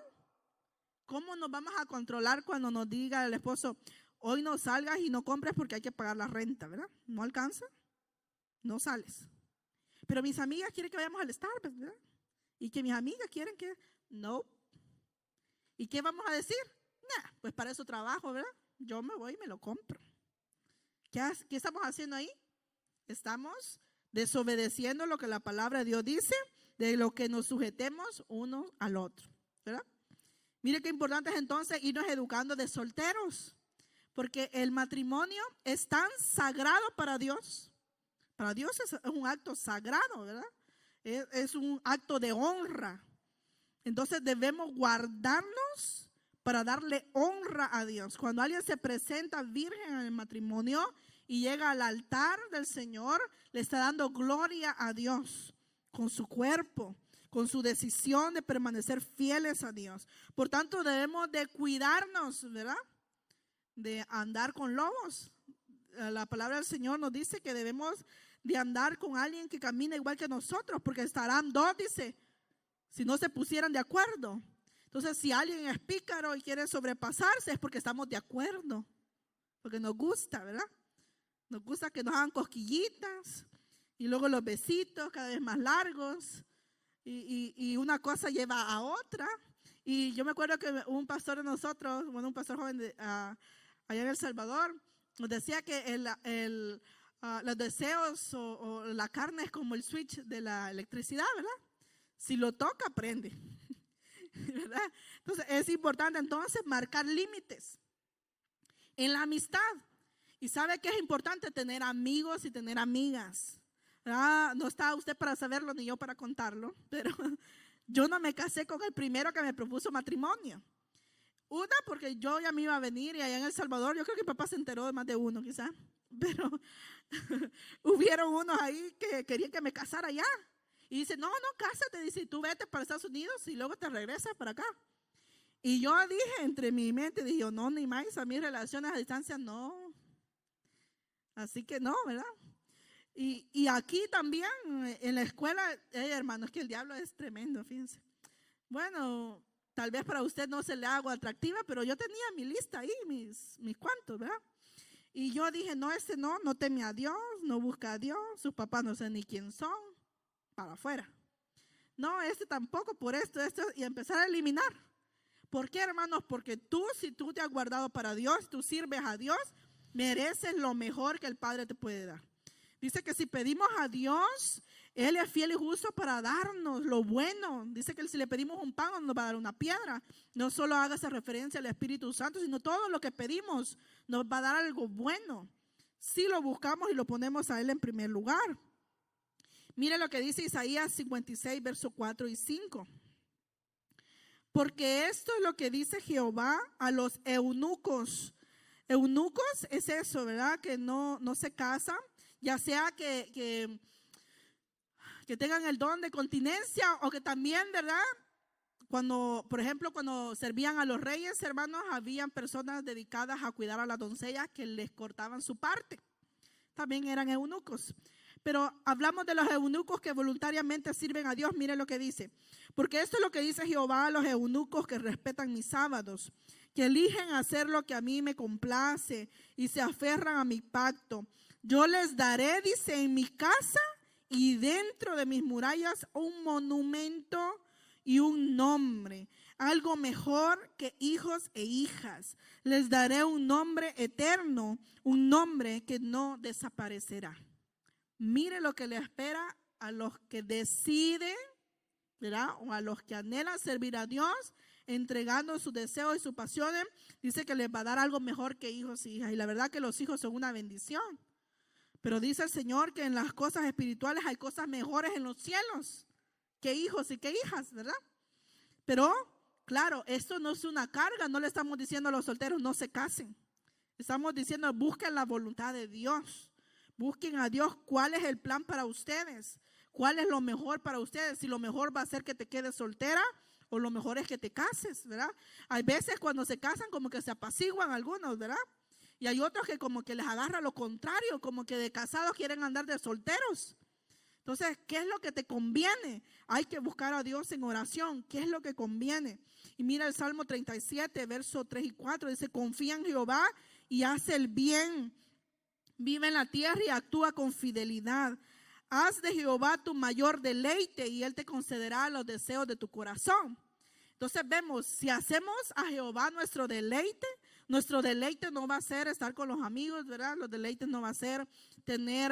[SPEAKER 1] ¿cómo nos vamos a controlar cuando nos diga el esposo, hoy no salgas y no compres porque hay que pagar la renta, ¿verdad? ¿No alcanza? No sales. Pero mis amigas quieren que vayamos al Starbucks, ¿verdad? Y que mis amigas quieren que, no. ¿Y qué vamos a decir? Nah, pues para eso trabajo, ¿verdad? Yo me voy y me lo compro. ¿Qué estamos haciendo ahí? Estamos desobedeciendo lo que la palabra de Dios dice, de lo que nos sujetemos uno al otro, ¿verdad? Mire qué importante es entonces irnos educando de solteros, porque el matrimonio es tan sagrado para Dios. Para Dios es un acto sagrado, ¿verdad? Es un acto de honra. Entonces debemos guardarnos para darle honra a Dios. Cuando alguien se presenta virgen en el matrimonio y llega al altar del Señor, le está dando gloria a Dios con su cuerpo, con su decisión de permanecer fieles a Dios. Por tanto, debemos de cuidarnos, ¿verdad? De andar con lobos. La palabra del Señor nos dice que debemos de andar con alguien que camina igual que nosotros, porque estarán dos, dice, si no se pusieran de acuerdo. Entonces, si alguien es pícaro y quiere sobrepasarse, es porque estamos de acuerdo, porque nos gusta, ¿verdad? Nos gusta que nos hagan cosquillitas y luego los besitos cada vez más largos y una cosa lleva a otra. Y yo me acuerdo que un pastor de nosotros, bueno, un pastor joven allá en El Salvador, nos decía que los deseos o la carne es como el switch de la electricidad, ¿verdad? Si lo toca, prende. ¿Verdad? Entonces es importante entonces marcar límites en la amistad. Y sabe que es importante tener amigos y tener amigas. No está usted para saberlo ni yo para contarlo, pero yo no me casé con el primero que me propuso matrimonio. Una, porque yo ya me iba a venir y allá en El Salvador, yo creo que mi papá se enteró de más de uno quizá, pero hubieron unos ahí que querían que me casara allá. Y dice, no, cásate, dice, tú vete para Estados Unidos y luego te regresas para acá. Y yo dije entre mi mente, dije, no, ni más, a mis relaciones a distancia, no. Así que no, ¿verdad? Y aquí también, en la escuela, hermanos, que el diablo es tremendo, fíjense. Bueno, tal vez para usted no se le haga atractiva, pero yo tenía mi lista ahí, mis cuantos, ¿verdad? Y yo dije, no, no teme a Dios, no busca a Dios, sus papás no sé ni quién son, para afuera. No, tampoco, por esto, y empezar a eliminar. ¿Por qué, hermanos? Porque si tú te has guardado para Dios, tú sirves a Dios, mereces lo mejor que el Padre te puede dar. Dice que si pedimos a Dios, Él es fiel y justo para darnos lo bueno. Dice que si le pedimos un pan, nos va a dar una piedra. No solo haga esa referencia al Espíritu Santo, sino todo lo que pedimos nos va a dar algo bueno. Si lo buscamos y lo ponemos a Él en primer lugar. Mire lo que dice Isaías 56, versos 4 y 5. Porque esto es lo que dice Jehová a los eunucos. Eunucos es eso, ¿verdad? Que no se casan, ya sea que tengan el don de continencia o que también, ¿verdad? Por ejemplo, cuando servían a los reyes, hermanos, habían personas dedicadas a cuidar a las doncellas que les cortaban su parte. También eran eunucos. Pero hablamos de los eunucos que voluntariamente sirven a Dios. Mire lo que dice. Porque esto es lo que dice Jehová a los eunucos que respetan mis sábados, que eligen hacer lo que a mí me complace y se aferran a mi pacto. Yo les daré, dice, en mi casa y dentro de mis murallas un monumento y un nombre, algo mejor que hijos e hijas. Les daré un nombre eterno, un nombre que no desaparecerá. Mire lo que le espera a los que deciden, ¿verdad? O a los que anhelan servir a Dios, entregando sus deseos y sus pasiones. Dice que les va a dar algo mejor que hijos e hijas. Y la verdad que los hijos son una bendición. Pero dice el Señor que en las cosas espirituales hay cosas mejores en los cielos que hijos y que hijas, ¿verdad? Pero, claro, esto no es una carga. No le estamos diciendo a los solteros no se casen. Estamos diciendo busquen la voluntad de Dios. Busquen a Dios cuál es el plan para ustedes. Cuál es lo mejor para ustedes. Si lo mejor va a ser que te quedes soltera o lo mejor es que te cases, ¿verdad? Hay veces cuando se casan como que se apaciguan algunos, ¿verdad? Y hay otros que como que les agarra lo contrario, como que de casados quieren andar de solteros. Entonces, ¿qué es lo que te conviene? Hay que buscar a Dios en oración. ¿Qué es lo que conviene? Y mira el Salmo 37, versos 3 y 4. Dice, confía en Jehová y hace el bien. Vive en la tierra y actúa con fidelidad. Haz de Jehová tu mayor deleite y Él te concederá los deseos de tu corazón. Entonces vemos, si hacemos a Jehová nuestro deleite no va a ser estar con los amigos, ¿verdad? Los deleites no va a ser tener,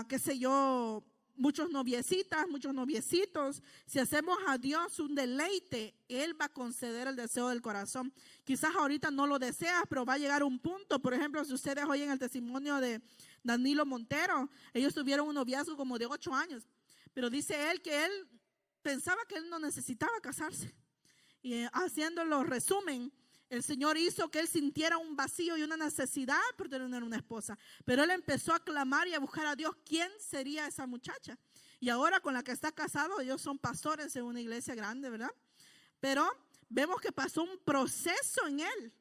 [SPEAKER 1] qué sé yo, muchos noviecitas, muchos noviecitos. Si hacemos a Dios un deleite, Él va a conceder el deseo del corazón. Quizás ahorita no lo deseas, pero va a llegar un punto. Por ejemplo, si ustedes oyen el testimonio de Danilo Montero, ellos tuvieron un noviazgo como de 8 años. Pero dice él que él pensaba que él no necesitaba casarse. Y haciéndolo resumen, el Señor hizo que él sintiera un vacío y una necesidad por tener una esposa. Pero él empezó a clamar y a buscar a Dios quién sería esa muchacha. Y ahora con la que está casado, ellos son pastores en una iglesia grande, ¿verdad? Pero vemos que pasó un proceso en él.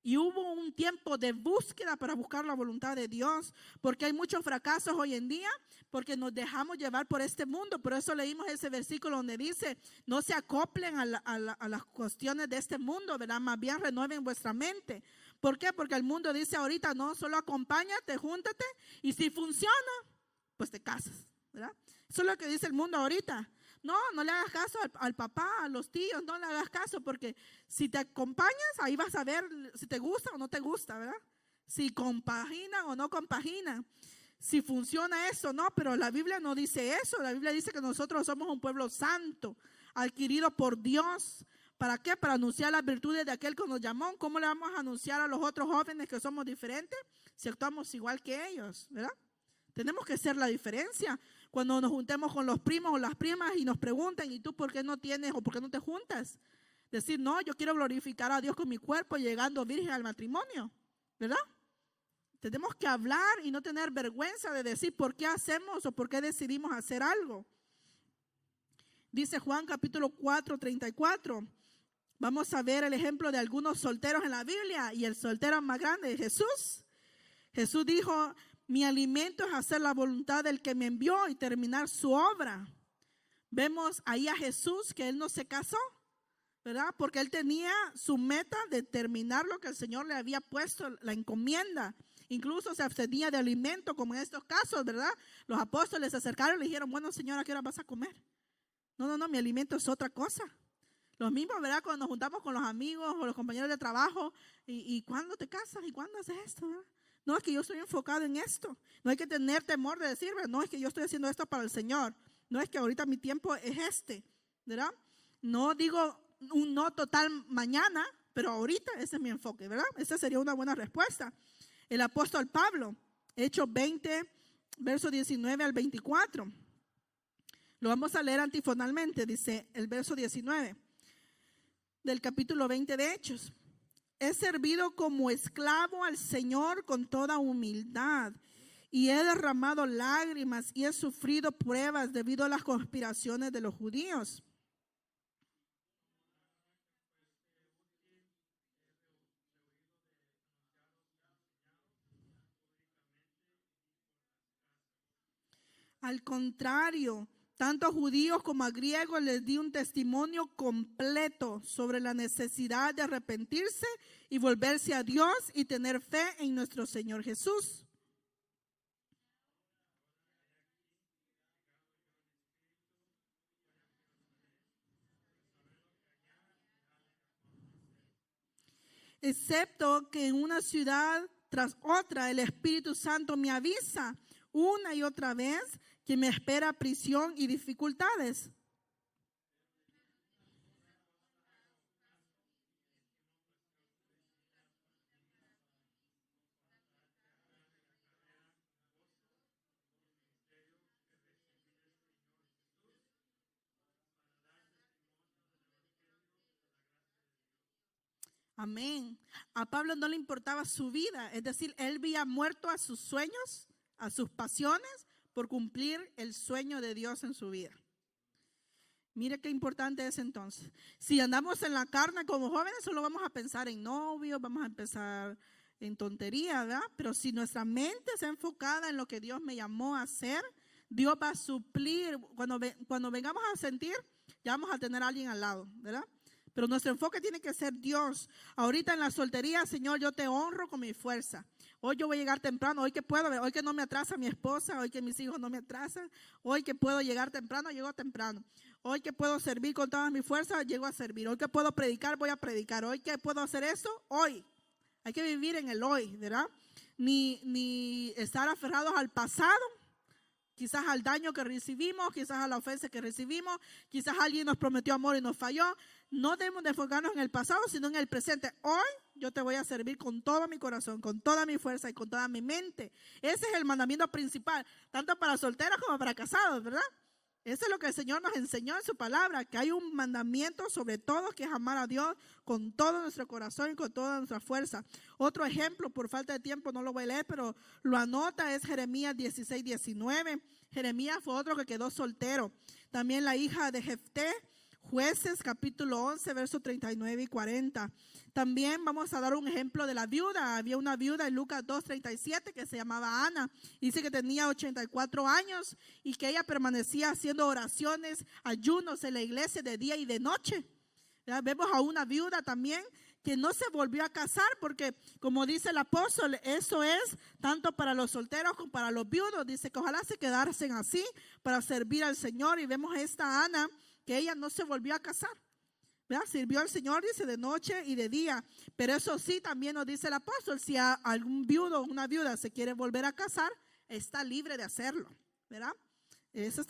[SPEAKER 1] Y hubo un tiempo de búsqueda para buscar la voluntad de Dios, porque hay muchos fracasos hoy en día, porque nos dejamos llevar por este mundo. Por eso leímos ese versículo donde dice, no se acoplen a las cuestiones de este mundo, ¿verdad? Más bien renueven vuestra mente. ¿Por qué? Porque el mundo dice ahorita, no, solo acompáñate, júntate, y si funciona, pues te casas, ¿verdad? Eso es lo que dice el mundo ahorita. No le hagas caso al papá, a los tíos, no le hagas caso, porque si te acompañas, ahí vas a ver si te gusta o no te gusta, ¿verdad? Si compaginan o no compaginan, si funciona eso, no, pero la Biblia no dice eso. La Biblia dice que nosotros somos un pueblo santo, adquirido por Dios. ¿Para qué? Para anunciar las virtudes de aquel que nos llamó. ¿Cómo le vamos a anunciar a los otros jóvenes que somos diferentes si actuamos igual que ellos, ¿verdad? Tenemos que ser la diferencia. Cuando nos juntemos con los primos o las primas y nos preguntan, ¿y tú por qué no tienes o por qué no te juntas? Decir, no, yo quiero glorificar a Dios con mi cuerpo llegando virgen al matrimonio, ¿verdad? Tenemos que hablar y no tener vergüenza de decir por qué hacemos o por qué decidimos hacer algo. Dice Juan capítulo 4, 34. Vamos a ver el ejemplo de algunos solteros en la Biblia y el soltero más grande de Jesús. Jesús dijo, mi alimento es hacer la voluntad del que me envió y terminar su obra. Vemos ahí a Jesús que él no se casó, ¿verdad? Porque él tenía su meta de terminar lo que el Señor le había puesto, la encomienda. Incluso se abstenía de alimento, como en estos casos, ¿verdad? Los apóstoles se acercaron y le dijeron, bueno, Señor, ¿a qué hora vas a comer? No, mi alimento es otra cosa. Lo mismo, ¿verdad? Cuando nos juntamos con los amigos o los compañeros de trabajo, ¿y cuándo te casas? ¿Y cuándo haces esto? ¿Verdad? No, es que yo estoy enfocado en esto. No hay que tener temor de decir, no, es que yo estoy haciendo esto para el Señor. No es que ahorita mi tiempo es este, ¿verdad? No digo un no total mañana, pero ahorita ese es mi enfoque, ¿verdad? Esa sería una buena respuesta. El apóstol Pablo, Hechos 20, verso 19 al 24. Lo vamos a leer antifonalmente, dice el verso 19 del capítulo 20 de Hechos. He servido como esclavo al Señor con toda humildad y he derramado lágrimas y he sufrido pruebas debido a las conspiraciones de los judíos. Al contrario, tanto a judíos como a griegos les di un testimonio completo sobre la necesidad de arrepentirse y volverse a Dios y tener fe en nuestro Señor Jesús. Excepto que en una ciudad tras otra el Espíritu Santo me avisa una y otra vez que me espera prisión y dificultades. Amén. A Pablo no le importaba su vida, es decir, él había muerto a sus sueños, a sus pasiones, por cumplir el sueño de Dios en su vida. Mire qué importante es entonces. Si andamos en la carne como jóvenes, solo vamos a pensar en novios, vamos a empezar en tonterías, ¿verdad? Pero si nuestra mente está enfocada en lo que Dios me llamó a hacer, Dios va a suplir. Cuando vengamos a sentir, ya vamos a tener a alguien al lado, ¿verdad? Pero nuestro enfoque tiene que ser Dios. Ahorita en la soltería, Señor, yo te honro con mi fuerza. Hoy yo voy a llegar temprano, hoy que puedo, hoy que no me atrasa mi esposa, hoy que mis hijos no me atrasan, hoy que puedo llegar temprano, llego temprano. Hoy que puedo servir con todas mis fuerzas, llego a servir. Hoy que puedo predicar, voy a predicar. Hoy que puedo hacer eso, hoy. Hay que vivir en el hoy, ¿verdad? Ni estar aferrados al pasado, quizás al daño que recibimos, quizás a la ofensa que recibimos, quizás alguien nos prometió amor y nos falló. No debemos de enfocarnos en el pasado, sino en el presente. Hoy yo te voy a servir con todo mi corazón, con toda mi fuerza y con toda mi mente. Ese es el mandamiento principal, tanto para solteros como para casados, ¿verdad? Eso es lo que el Señor nos enseñó en su palabra, que hay un mandamiento sobre todo, que es amar a Dios con todo nuestro corazón y con toda nuestra fuerza. Otro ejemplo, por falta de tiempo no lo voy a leer, pero lo anota, es Jeremías 16:19. Jeremías fue otro que quedó soltero. También la hija de Jefté, Jueces capítulo 11, versos 39 y 40. También vamos a dar un ejemplo de la viuda. Había una viuda en Lucas 2:37 que se llamaba Ana. Dice que tenía 84 años y que ella permanecía haciendo oraciones, ayunos en la iglesia de día y de noche. ¿Ya? Vemos a una viuda también que no se volvió a casar porque, como dice el apóstol, eso es tanto para los solteros como para los viudos. Dice que ojalá se quedasen así para servir al Señor. Y vemos a esta Ana que ella no se volvió a casar, ¿verdad? Sirvió al Señor, dice, de noche y de día. Pero eso sí, también nos dice el apóstol, si algún viudo o una viuda se quiere volver a casar, está libre de hacerlo, ¿verdad? Eso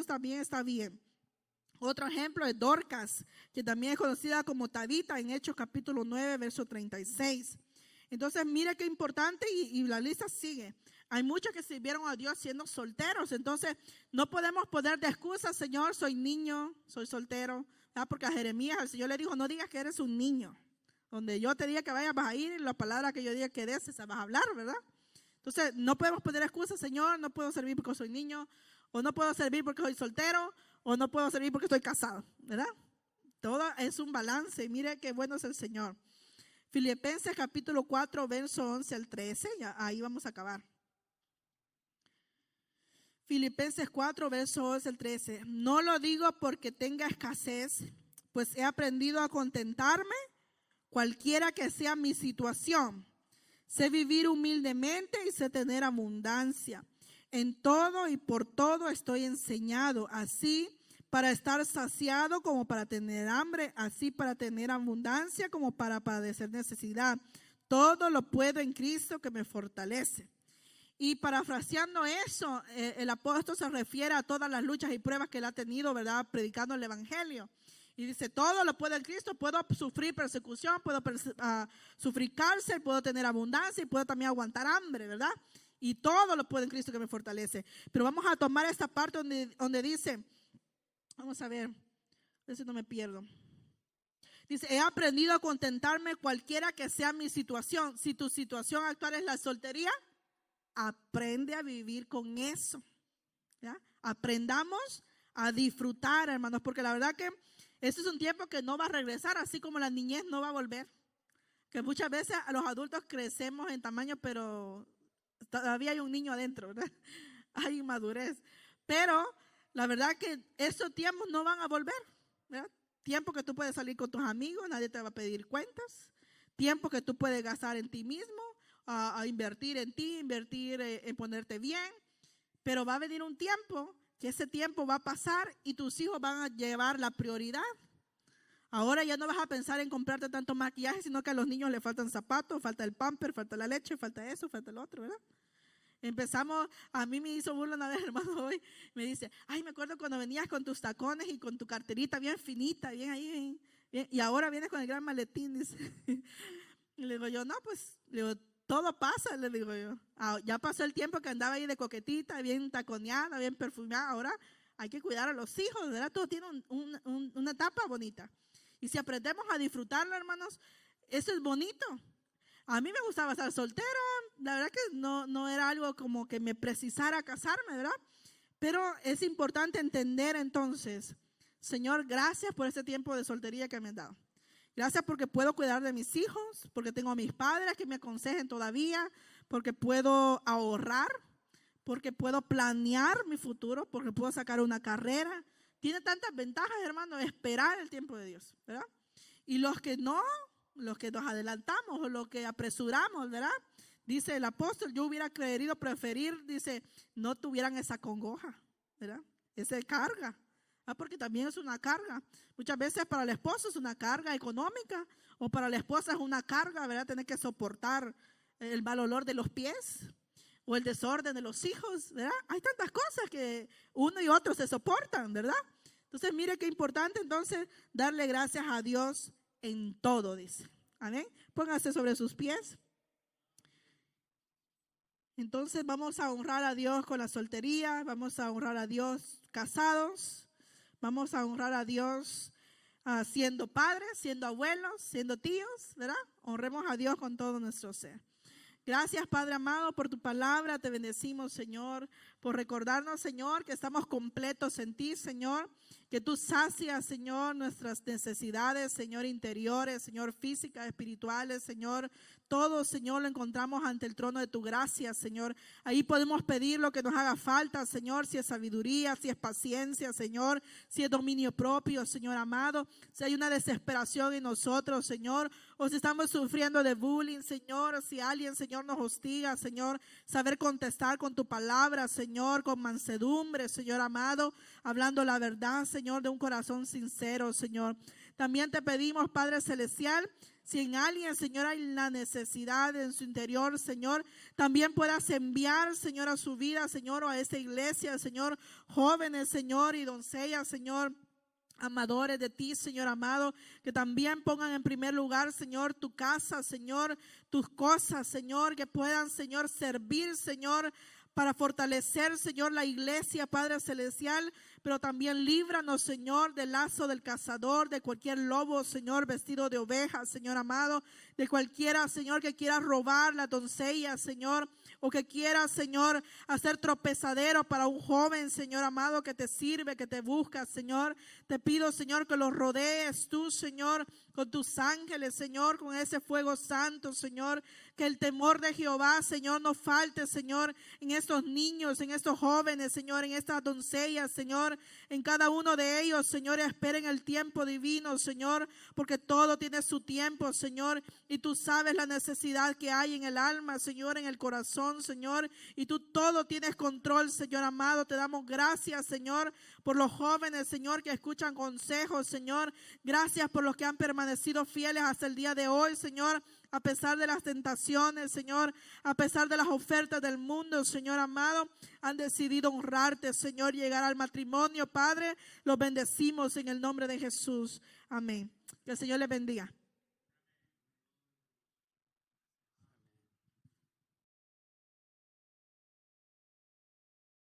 [SPEAKER 1] también está bien. Otro ejemplo es Dorcas, que también es conocida como Tabita en Hechos capítulo 9, verso 36. Entonces, mire qué importante y la lista sigue. Hay muchos que sirvieron a Dios siendo solteros. Entonces, no podemos poner de excusa, Señor, soy niño, soy soltero. ¿Verdad? Porque a Jeremías el Señor le dijo, no digas que eres un niño. Donde yo te diga que vayas, vas a ir, y la palabra que yo diga que des, esa vas a hablar, ¿verdad? Entonces, no podemos poner excusa, Señor, no puedo servir porque soy niño, o no puedo servir porque soy soltero, o no puedo servir porque estoy casado, ¿verdad? Todo es un balance. Mire qué bueno es el Señor. Filipenses capítulo 4, verso 11 al 13, ya ahí vamos a acabar. Filipenses 4, verso 11 al 13. No lo digo porque tenga escasez, pues he aprendido a contentarme cualquiera que sea mi situación. Sé vivir humildemente y sé tener abundancia. En todo y por todo estoy enseñado, así para estar saciado como para tener hambre, así para tener abundancia como para padecer necesidad. Todo lo puedo en Cristo que me fortalece. Y parafraseando eso, el apóstol se refiere a todas las luchas y pruebas que él ha tenido, ¿verdad? Predicando el evangelio. Y dice, todo lo puedo en Cristo, puedo sufrir persecución, puedo sufrir cárcel, puedo tener abundancia y puedo también aguantar hambre, ¿verdad? Y todo lo puedo en Cristo que me fortalece. Pero vamos a tomar esta parte donde dice, vamos a ver si no me pierdo. Dice, he aprendido a contentarme cualquiera que sea mi situación. Si tu situación actual es la soltería, aprende a vivir con eso, ¿ya? Aprendamos a disfrutar, hermanos, porque la verdad que este es un tiempo que no va a regresar, así como la niñez no va a volver. Que muchas veces a los adultos crecemos en tamaño, pero todavía hay un niño adentro, ¿verdad? Hay inmadurez. Pero la verdad que esos tiempos no van a volver, ¿verdad? Tiempo que tú puedes salir con tus amigos, nadie te va a pedir cuentas. Tiempo que tú puedes gastar en ti mismo, a invertir en ti, invertir en ponerte bien. Pero va a venir un tiempo que ese tiempo va a pasar y tus hijos van a llevar la prioridad. Ahora ya no vas a pensar en comprarte tanto maquillaje, sino que a los niños les faltan zapatos, falta el pamper, falta la leche, falta eso, falta el otro, ¿verdad? Empezamos, a mí me hizo burla una vez, hermano, hoy, me dice, ay, me acuerdo cuando venías con tus tacones y con tu carterita bien finita, bien ahí, bien, y ahora vienes con el gran maletín, dice. Y le digo yo, no, pues, le digo, todo pasa, le digo yo. Ya pasó el tiempo que andaba ahí de coquetita, bien taconeada, bien perfumada. Ahora hay que cuidar a los hijos, ¿verdad? Todo tiene una etapa bonita. Y si aprendemos a disfrutarlo, hermanos, eso es bonito. A mí me gustaba estar soltera, la verdad que no era algo como que me precisara casarme, ¿verdad? Pero es importante entender entonces, Señor, gracias por este tiempo de soltería que me has dado. Gracias porque puedo cuidar de mis hijos, porque tengo a mis padres que me aconsejen todavía, porque puedo ahorrar, porque puedo planear mi futuro, porque puedo sacar una carrera. Tiene tantas ventajas, hermano, esperar el tiempo de Dios, ¿verdad? Y los que no, los que nos adelantamos o los que apresuramos, ¿verdad? Dice el apóstol, yo hubiera querido preferir, dice, no tuvieran esa congoja, ¿verdad? Esa carga. Porque también es una carga. Muchas veces para el esposo es una carga económica o para la esposa es una carga, ¿verdad? Tener que soportar el mal olor de los pies o el desorden de los hijos, ¿verdad? Hay tantas cosas que uno y otro se soportan, ¿verdad? Entonces, mire qué importante entonces darle gracias a Dios en todo, dice. Amén. Pónganse sobre sus pies. Entonces vamos a honrar a Dios con la soltería, vamos a honrar a Dios casados. Vamos a honrar a Dios siendo padres, siendo abuelos, siendo tíos, ¿verdad? Honremos a Dios con todo nuestro ser. Gracias, Padre amado, por tu palabra. Te bendecimos, Señor, por recordarnos, Señor, que estamos completos en ti, Señor. Que tú sacias, Señor, nuestras necesidades, Señor, interiores, Señor, físicas, espirituales, Señor. Todo, Señor, lo encontramos ante el trono de tu gracia, Señor. Ahí podemos pedir lo que nos haga falta, Señor, si es sabiduría, si es paciencia, Señor, si es dominio propio, Señor amado. Si hay una desesperación en nosotros, Señor, o si estamos sufriendo de bullying, Señor, o si alguien, Señor, nos hostiga, Señor, saber contestar con tu palabra, Señor, con mansedumbre, Señor amado, hablando la verdad, Señor, de un corazón sincero, Señor. También te pedimos, Padre Celestial, si en alguien, Señor, hay la necesidad en su interior, Señor, también puedas enviar, Señor, a su vida, Señor, o a esta iglesia, Señor, jóvenes, Señor, y doncellas, Señor, amadores de ti, Señor amado, que también pongan en primer lugar, Señor, tu casa, Señor, tus cosas, Señor, que puedan, Señor, servir, Señor, para fortalecer, Señor, la iglesia, Padre Celestial, pero también líbranos, Señor, del lazo del cazador, de cualquier lobo, Señor, vestido de oveja, Señor amado, de cualquiera, Señor, que quiera robar la doncella, Señor, o que quiera, Señor, hacer tropezadero para un joven, Señor amado, que te sirve, que te busca, Señor. Te pido, Señor, que los rodees tú, Señor, con tus ángeles, Señor, con ese fuego santo, Señor, que el temor de Jehová, Señor, no falte, Señor, en estos niños, en estos jóvenes, Señor, en estas doncellas, Señor, en cada uno de ellos, Señor, esperen el tiempo divino, Señor, porque todo tiene su tiempo, Señor, y tú sabes la necesidad que hay en el alma, Señor, en el corazón, Señor, y tú todo tienes control, Señor amado. Te damos gracias, Señor, por los jóvenes, Señor, que escuchan consejos, Señor. Gracias por los que han permanecido fieles hasta el día de hoy, Señor, a pesar de las tentaciones, Señor, a pesar de las ofertas del mundo, Señor amado, han decidido honrarte, Señor, llegar al matrimonio, Padre. Los bendecimos en el nombre de Jesús. Amén. Que el Señor les bendiga.